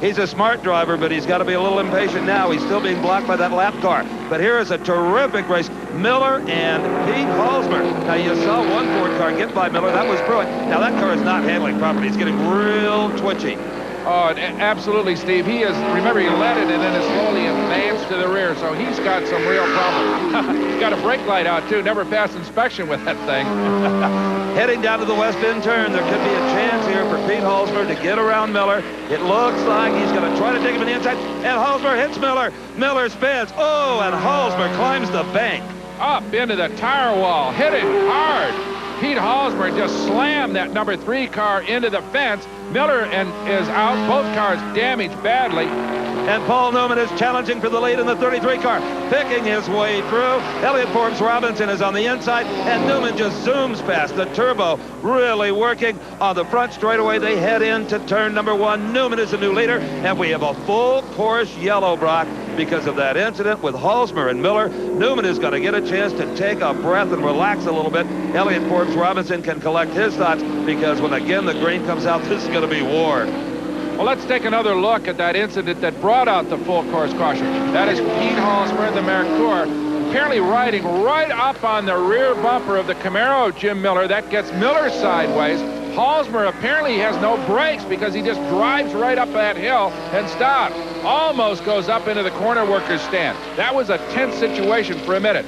He's a smart driver, but he's got to be a little impatient now. He's still being blocked by that lap car. But here is a terrific race. Miller and Pete Halsmer. Now, you saw one Ford car get by Miller. That was Pruitt. Now, that car is not handling properly. He's getting real twitchy. Oh, absolutely, Steve. He is, remember, he led it and then has slowly advanced to the rear, so he's got some real problems. He's got a brake light out, too. Never passed inspection with that thing. Heading down to the West Bend turn, there could be a chance here for Pete Halsmer to get around Miller. It looks like he's going to try to take him in the inside, and Halsmer hits Miller. Miller spins. Oh, and Halsmer climbs the bank. Up into the tire wall, hit it hard. Pete Halsmer just slammed that number 3 car into the fence. Miller is out, both cars damaged badly. And Paul Newman is challenging for the lead in the 33 car, picking his way through. Elliott Forbes Robinson is on the inside, and Newman just zooms past. The turbo really working on the front straightaway. They head into turn number 1. Newman is the new leader, and we have a full course yellow, Brock, because of that incident with Halsmer and Miller. Newman is going to get a chance to take a breath and relax a little bit. Elliott Forbes Robinson can collect his thoughts, because when, again, the green comes out, this is going to be war. Well, let's take another look at that incident that brought out the full course caution. That is Pete Halsmer in the Mercure, apparently riding right up on the rear bumper of the Camaro, Jim Miller. That gets Miller sideways. Halsmer apparently has no brakes because he just drives right up that hill and stops. Almost goes up into the corner worker's stand. That was a tense situation for a minute.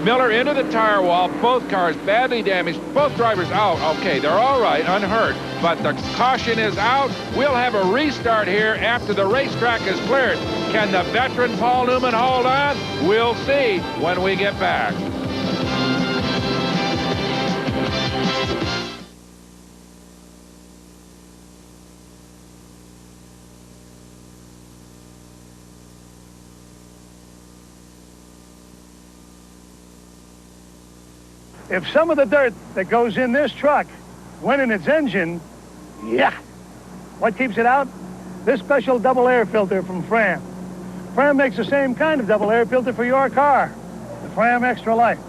Miller into the tire wall, both cars badly damaged, both drivers out. Okay, they're all right, unhurt, but the caution is out. We'll have a restart here after the racetrack is cleared. Can the veteran Paul Newman hold on? We'll see when we get back. If some of the dirt that goes in this truck went in its engine, yeah. What keeps it out? This special double air filter from Fram. Fram makes the same kind of double air filter for your car, the Fram Extra Life.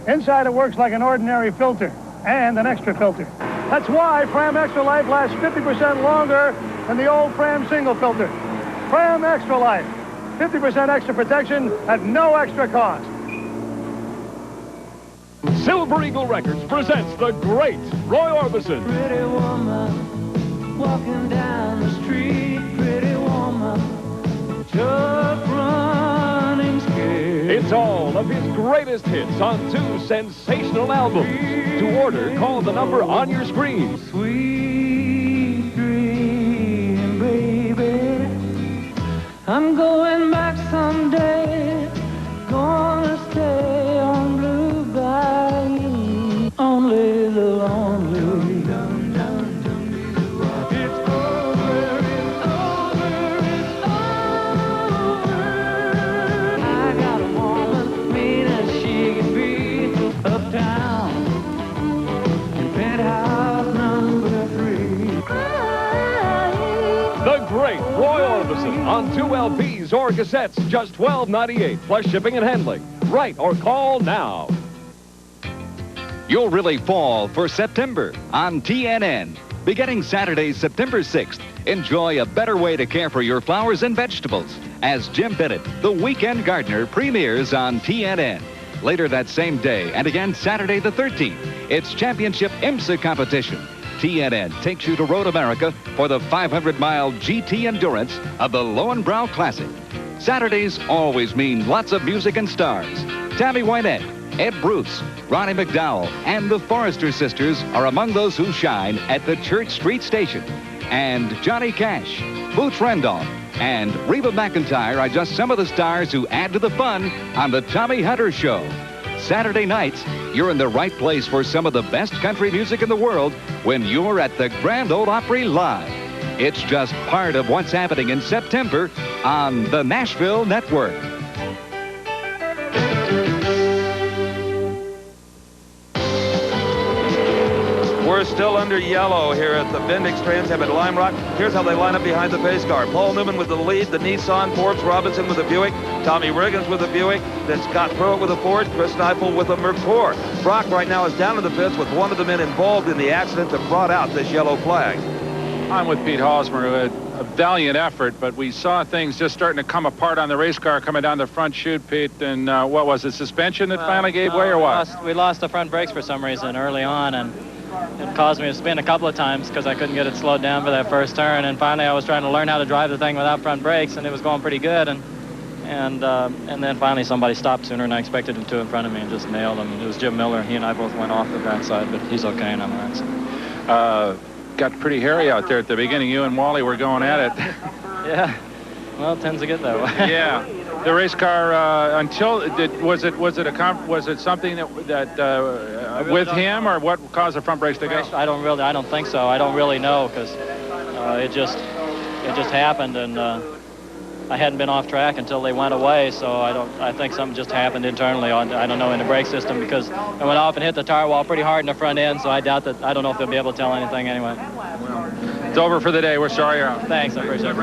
Inside it works like an ordinary filter and an extra filter. That's why Fram Extra Life lasts 50% longer than the old Fram single filter. Fram Extra Life, 50% extra protection at no extra cost. Silver Eagle Records presents the great Roy Orbison. Pretty woman, walking down the street, pretty woman, just running scared. It's all of his greatest hits on 2 sensational albums. To order, call the number on your screen. Sweet dream, baby, I'm going back someday, gonna stay on Blue Bayou, only the lonely. It's over, it's over, it's over. I got a woman, mean as she can be, uptown, in penthouse number 3. The great Roy Orbison on 2 LPs or cassettes, just $12.98 plus shipping and handling. Write or call now. You'll really fall for September on TNN. Beginning Saturday, September 6th, enjoy a better way to care for your flowers and vegetables as Jim Bennett, the Weekend Gardener, premieres on TNN. Later that same day, and again Saturday the 13th, it's Championship IMSA competition. TNN takes you to Road America for the 500-mile GT endurance of the Lowenbrow Classic. Saturdays always mean lots of music and stars. Tammy Wynette, Ed Bruce, Ronnie McDowell, and the Forrester Sisters are among those who shine at the Church Street Station. And Johnny Cash, Boots Randolph, and Reba McEntire are just some of the stars who add to the fun on the Tommy Hunter Show. Saturday nights, you're in the right place for some of the best country music in the world when you're at the Grand Ole Opry Live. It's just part of what's happening in September on the Nashville Network. We're still under yellow here at the Bendix Trans Am at Lime Rock. Here's how they line up behind the pace car. Paul Newman with the lead, the Nissan, Forbes Robinson with the Buick, Tommy Riggins with the Buick, then Scott Pruitt with a Ford, Chris Neifel with a Mercure. Brock right now is down in the pits with one of the men involved in the accident that brought out this yellow flag. I'm with Pete Halsmer, who had a valiant effort, but we saw things just starting to come apart on the race car coming down the front chute, Pete. And what was it, suspension that finally gave way or what? We lost the front brakes for some reason early on, and it caused me to spin a couple of times because I couldn't get it slowed down for that first turn. And finally, I was trying to learn how to drive the thing without front brakes, and it was going pretty good. And then finally, somebody stopped sooner than I expected him to in front of me and just nailed him. It was Jim Miller. He and I both went off the backside, but he's okay, and I'm all right. Got pretty hairy out there at the beginning. You and Wally were going at it. Yeah. Well, it tends to get that way. Yeah. The race car was it something that really with him or what caused the front brakes to go? I don't think so. I don't really know because it just happened, and I hadn't been off track until they went away. So I think something just happened internally I don't know, in the brake system, because I went off and hit the tire wall pretty hard in the front end. So I doubt that. I don't know if they'll be able to tell anything anyway. Well, it's over for the day. We're sorry you're out. Thanks. I appreciate it.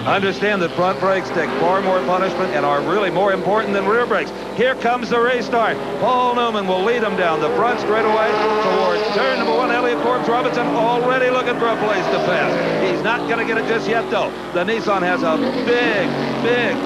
Understand that front brakes take far more punishment and are really more important than rear brakes. Here comes the restart. Paul Newman will lead him down the front straightaway towards turn number 1. Elliott Forbes Robinson already looking for a place to pass. He's not going to get it just yet, though. The Nissan has a big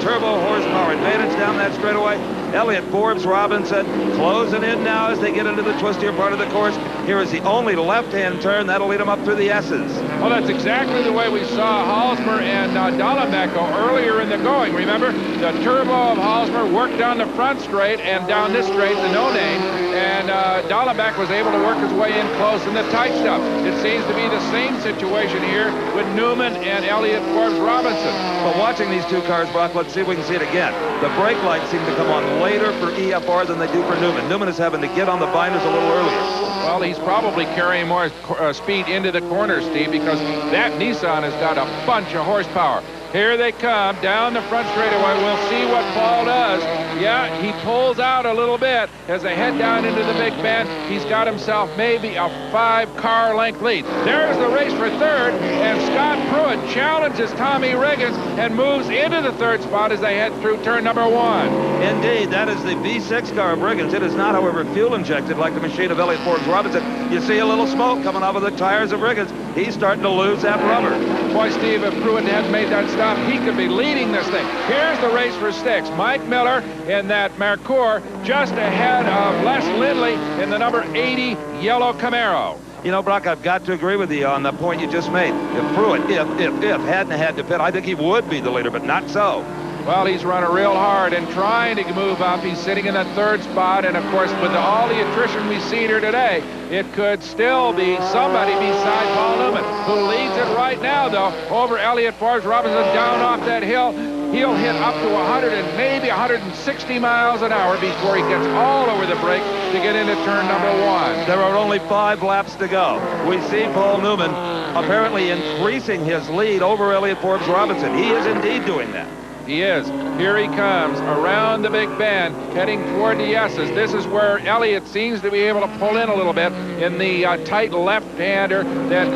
turbo horsepower advantage down that straightaway. Elliott Forbes Robinson closing in now as they get into the twistier part of the course. Here is the only left-hand turn. That'll lead them up through the S's. Well, that's exactly the way we saw Halsmer and Dallenbach go earlier in the going. Remember, the turbo of Halsmer worked down the front straight and down this straight, the no-name, and Dallenbach was able to work his way in close in the tight stuff. It seems to be the same situation here with Newman and Elliott Forbes Robinson. But watching these two cars, Brock, let's see if we can see it again. The brake lights seem to come on later for EFR than they do for Newman. Newman is having to get on the binders a little earlier. Well, he's probably carrying more speed into the corner, Steve, because that Nissan has got a bunch of horsepower. Here they come down the front straightaway. We'll see what Paul does. Yeah, he pulls out a little bit as they head down into the Big Bend. He's got himself maybe a 5-car length lead. There's the race for third, and Scott Pruitt challenges Tommy Riggins and moves into the third spot as they head through turn number 1. Indeed, that is the V6 car of Riggins. It is not, however, fuel injected like the machine of Elliott Forbes Robinson. You see a little smoke coming off of the tires of Riggins. He's starting to lose that rubber. Boy, Steve, if Pruitt hadn't made that stop, he could be leading this thing. Here's the race for sticks. Mike Miller in that Merkur just ahead of Les Lindley in the number 80 yellow Camaro. You know, Brock, I've got to agree with you on the point you just made. If Pruitt, if hadn't had to pit, I think he would be the leader, but not so. Well, he's running real hard and trying to move up. He's sitting in the third spot, and of course, with all the attrition we've seen here today, it could still be somebody beside Paul Newman, who leads it right now, though, over Elliott Forbes Robinson down off that hill. He'll hit up to 100 and maybe 160 miles an hour before he gets all over the brake to get into turn number 1. There are only 5 laps to go. We see Paul Newman apparently increasing his lead over Elliott Forbes Robinson. He is indeed doing that. He is. Here he comes around the Big Bend, heading toward the S's. This is where Elliott seems to be able to pull in a little bit in the tight left-hander that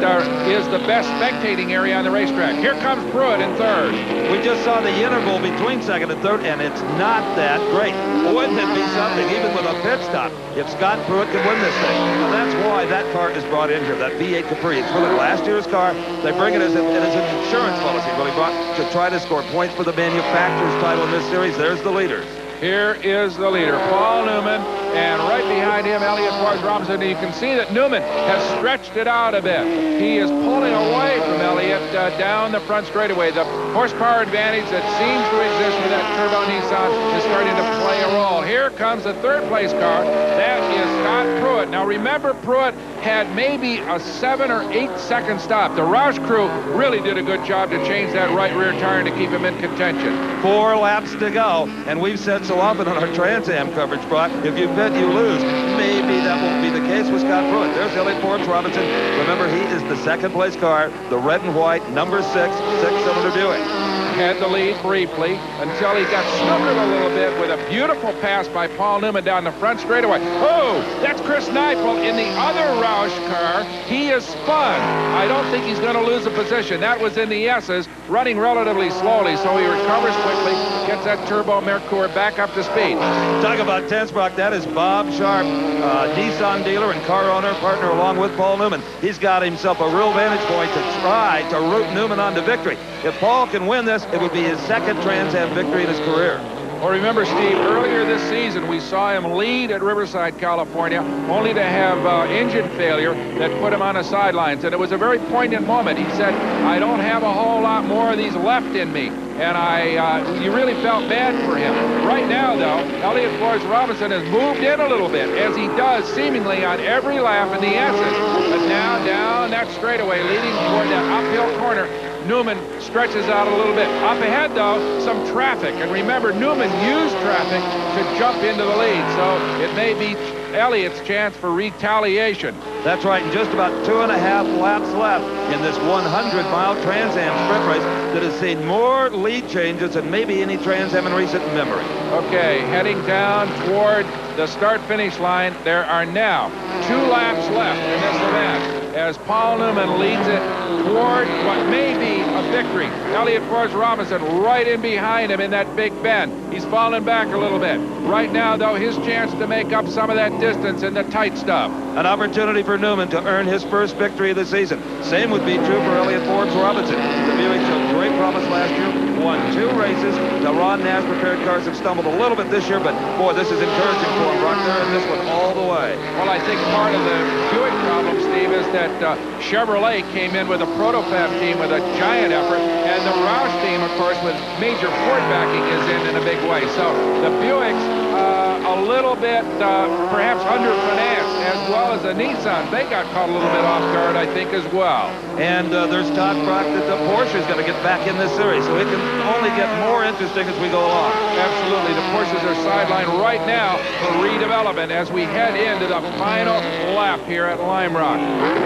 is the best spectating area on the racetrack. Here comes Pruitt in third. We just saw the interval between second and third, and it's not that great. Wouldn't it be something, even with a pit stop, if Scott Pruitt could win this thing? Now, that's why that car is brought in here, that V8 Capri. It's really last year's car. They bring it as an insurance policy, really, brought to try to score points for the manufacturer's title in this series. There's the leaders. Here is the leader, Paul Newman, and right behind him, Elliott Forbes Robinson. And you can see that Newman has stretched it out a bit. He is pulling away from Elliott down the front straightaway. The horsepower advantage that seems to exist with that turbo Nissan is starting to play a role. Here comes the third place car. That is Scott Pruitt. Now remember, Pruitt had maybe a 7 or 8 second stop. The Roush crew really did a good job to change that right rear tire to keep him in contention. 4 laps to go, and we've said so often on our Trans Am coverage, Brock, if you bet, you lose. Maybe that won't be the case with Scott Pruitt. There's Elliott Forbes Robinson. Remember, he is the second place car, the red and white, number 6, 6-cylinder Buick. Had the lead briefly until he got snookered a little bit with a beautiful pass by Paul Newman down the front straightaway. Oh, that's Chris Neifel in the other Roush car. He is spun. I don't think he's going to lose a position. That was in the S's, running relatively slowly, so he recovers quickly, gets that turbo Merkur back up to speed. Talk about tense, Brock. That is Bob Sharp, Nissan dealer and car owner, partner along with Paul Newman. He's got himself a real vantage point to try to root Newman on to victory. If Paul can win this, it would be his second Trans Am victory in his career. Well, remember, Steve, earlier this season, we saw him lead at Riverside, California, only to have engine failure that put him on the sidelines. And it was a very poignant moment. He said, I don't have a whole lot more of these left in me. And you really felt bad for him. Right now, though, Elliott Forbes Robinson has moved in a little bit, as he does seemingly on every lap in the S's. But now down that straightaway, leading toward that uphill corner, Newman stretches out a little bit. Up ahead, though, some traffic. And remember, Newman used traffic to jump into the lead, so it may be Elliott's chance for retaliation. That's right, and just about 2.5 laps left in this 100-mile Trans Am sprint race that has seen more lead changes than maybe any Trans Am in recent memory. Okay, heading down toward the start-finish line. There are now 2 laps left in this event. as Paul Newman leads it toward what may be a victory. Elliott Forbes Robinson right in behind him in that big bend. He's fallen back a little bit. Right now, though, his chance to make up some of that distance in the tight stuff. An opportunity for Newman to earn his first victory of the season. Same would be true for Elliott Forbes Robinson. The Buick showed great promise last year, won 2 races. The Ron Nash prepared cars have stumbled a little bit this year, but boy, this is encouraging for him. Brock, they're in this one all the way. Well, I think part of the Buick problem, Steve, is that Chevrolet came in with a prototype team with a giant effort, and the Roush team, of course, with major Ford backing, is in a big way. So the Buicks, a little bit perhaps under-financed, as well as the Nissans. They got caught a little bit off guard, I think, as well. And there's talk, Brock, that the Porsche is going to get back in this series, so it can only get more interesting as we go along. Absolutely. The Porsches are sidelined right now for redevelopment as we head into the final lap here at Lime Rock.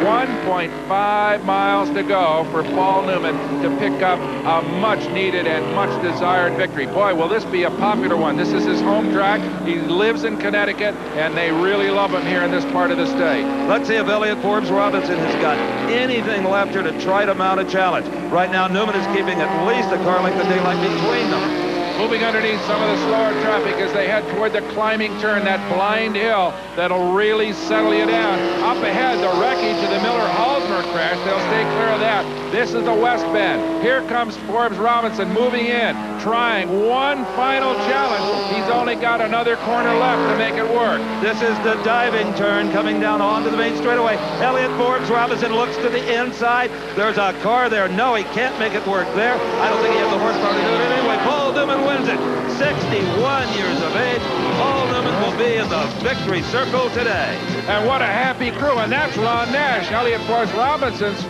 1.5 miles to go for Paul Newman to pick up a much-needed and much-desired victory. Boy, will this be a popular one. This is his home track. He lives in Connecticut, and they really love him here in this part of the state. Let's see if Elliott Forbes Robinson has got anything left here to try to mount a challenge. Right now, Newman is keeping at least a car length of daylight between them. Moving underneath some of the slower traffic as they head toward the climbing turn, that blind hill that'll really settle you down. Up ahead, the wreckage of the Miller-Halsmer crash. They'll stay clear of that. This is the West Bend. Here comes Forbes Robinson moving in, trying one final challenge. He's only got another corner left to make it work. This is the diving turn coming down onto the main straightaway. Elliott Forbes Robinson looks to the inside. There's a car there. No, he can't make it work there. I don't think he has the horsepower to do it anyway. Paul Newman wins it. 61 years of age. Paul Newman will be in the victory circle today. And what a happy crew. And that's Ron Nash, Elliott Forbes Robinson's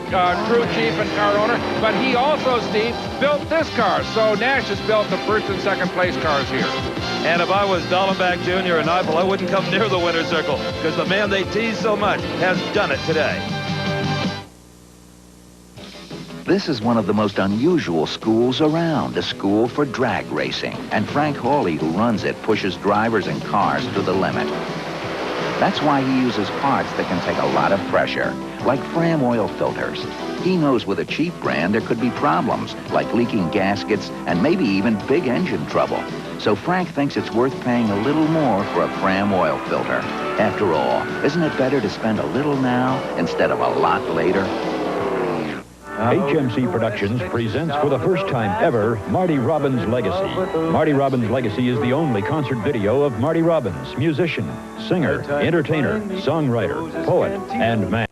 crew chief and car owner. But he also, Steve, built this car. So Nash has built the first and second place cars here. And if I was Dallenbach Jr. and Eiffel, I wouldn't come near the winner's circle because the man they tease so much has done it today. This is one of the most unusual schools around, a school for drag racing. And Frank Hawley, who runs it, pushes drivers and cars to the limit. That's why he uses parts that can take a lot of pressure, like Fram oil filters. He knows with a cheap brand there could be problems, like leaking gaskets and maybe even big engine trouble. So Frank thinks it's worth paying a little more for a Fram oil filter. After all, isn't it better to spend a little now instead of a lot later? HMC Productions presents for the first time ever Marty Robbins' Legacy. Marty Robbins' Legacy is the only concert video of Marty Robbins, musician, singer, entertainer, songwriter, poet, and man.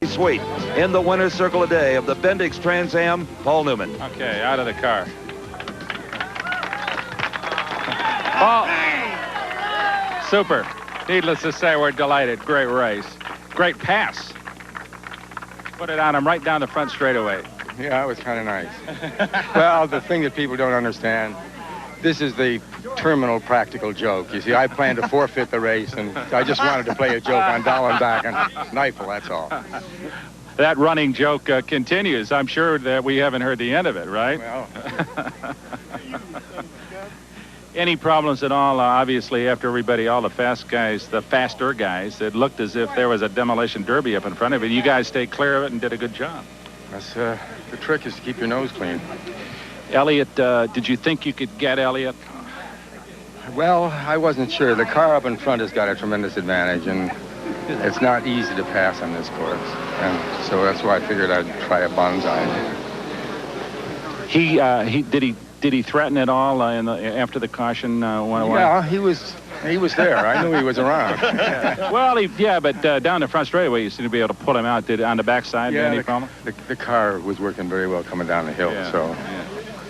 Sweet. In the winner's circle today of the Bendix Trans Am, Paul Newman. Okay, out of the car. Paul. Super. Needless to say, we're delighted. Great race. Great pass. Put it on him right down the front straightaway. Yeah, it was kind of nice. Well, the thing that people don't understand, this is the terminal practical joke. You see, I planned to forfeit the race, and I just wanted to play a joke on Dallenbach and Neifel, that's all. That running joke continues. I'm sure that we haven't heard the end of it, right? Well. Any problems at all, obviously, after everybody, all the fast guys, the faster guys, it looked as if there was a demolition derby up in front of it. You guys stayed clear of it and did a good job. That's, the trick is to keep your nose clean. Elliott, did you think you could get Elliott? Well, I wasn't sure. The car up in front has got a tremendous advantage, and it's not easy to pass on this course. And so that's why I figured I'd try a bonsai. Did he threaten at all after the caution went away? Yeah, he was there. I knew he was around. Well, but down the front straightaway, you seem to be able to pull him out. Did on the backside? Yeah, any problem? The car was working very well coming down the hill. Yeah, so. Yeah.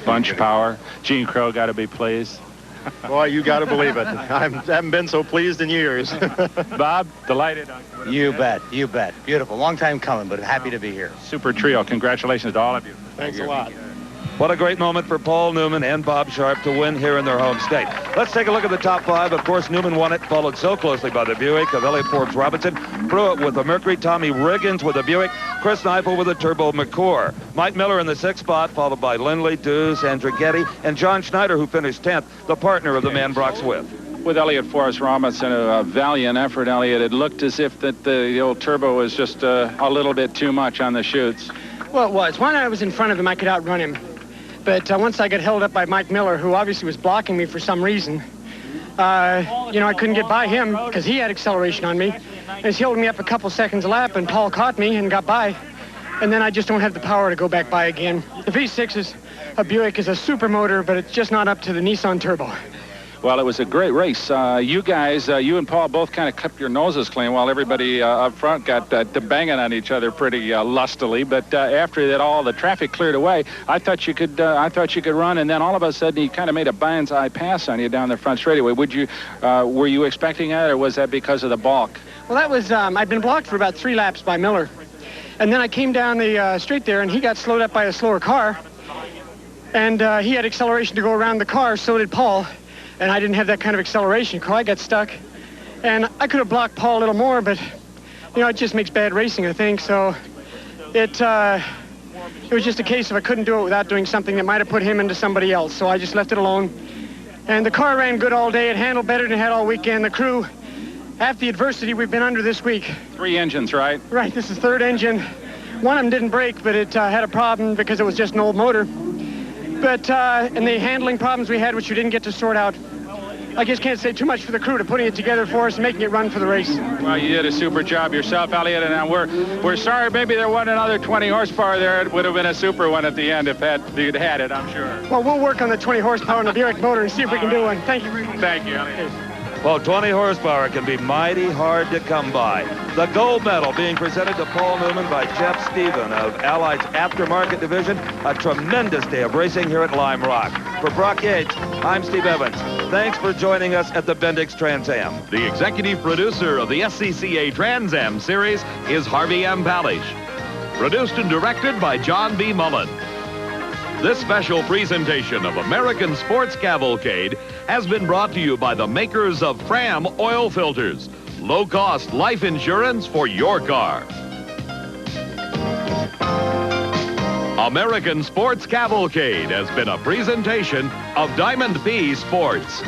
Bunch power. Gene Crow got to be pleased. Boy, you got to believe it. I haven't been so pleased in years. Bob, delighted. You bet. You bet. Beautiful. Long time coming, but happy to be here. Super trio. Congratulations to all of you. Thanks a lot. What a great moment for Paul Newman and Bob Sharp to win here in their home state. Let's take a look at the top 5. Of course, Newman won it, followed so closely by the Buick of Elliott Forbes Robinson, Pruitt with the Mercury, Tommy Riggins with the Buick, Chris Neifel with the Turbo McClure. Mike Miller in the 6th spot, followed by Lindley, Dews, Andrighetti, and John Schneider, who finished 10th, the partner of the man Brock Swift. With Elliott Forbes Robinson, a valiant effort, Elliott. It looked as if that the old turbo was just a little bit too much on the chutes. Well, it was. When I was in front of him, I could outrun him. But once I got held up by Mike Miller, who obviously was blocking me for some reason, I couldn't get by him because he had acceleration on me. And he's held me up a couple seconds a lap, and Paul caught me and got by. And then I just don't have the power to go back by again. The V6 Buick is a super motor, but it's just not up to the Nissan Turbo. Well, it was a great race. You guys, you and Paul both kind of kept your noses clean while everybody up front got banging on each other pretty lustily. But after that, all the traffic cleared away, I thought you could run, and then all of a sudden he kind of made a banzai pass on you down the front straightaway. Were you expecting that, or was that because of the balk? Well, that was I'd been blocked for about 3 laps by Miller, and then I came down the straight there, and he got slowed up by a slower car, and he had acceleration to go around the car. So did Paul. And I didn't have that kind of acceleration, so I got stuck. And I could have blocked Paul a little more, but, it just makes bad racing, I think. So it was just a case of I couldn't do it without doing something that might have put him into somebody else. So I just left it alone. And the car ran good all day. It handled better than it had all weekend. The crew, after the adversity we've been under this week. 3 engines, right? Right, this is 3rd engine. One of them didn't break, but it had a problem because it was just an old motor. But, and the handling problems we had, which we didn't get to sort out, I just can't say too much for the crew to putting it together for us and making it run for the race. Well, you did a super job yourself, Elliott, and we're sorry maybe there wasn't another 20 horsepower there. It would have been a super one at the end if you'd had it, I'm sure. Well, we'll work on the 20 horsepower on the Buick motor and see if we can do one. Thank you very much. Thank you, Elliott. Well, 20 horsepower can be mighty hard to come by. The gold medal being presented to Paul Newman by Jeff Stephen of Allied's Aftermarket Division. A tremendous day of racing here at Lime Rock. For Brock Yates, I'm Steve Evans. Thanks for joining us at the Bendix Trans Am. The executive producer of the SCCA Trans Am series is Harvey M. Palish. Produced and directed by John B. Mullen. This special presentation of American Sports Cavalcade has been brought to you by the makers of Fram oil filters. Low-cost life insurance for your car. American Sports Cavalcade has been a presentation of Diamond P Sports.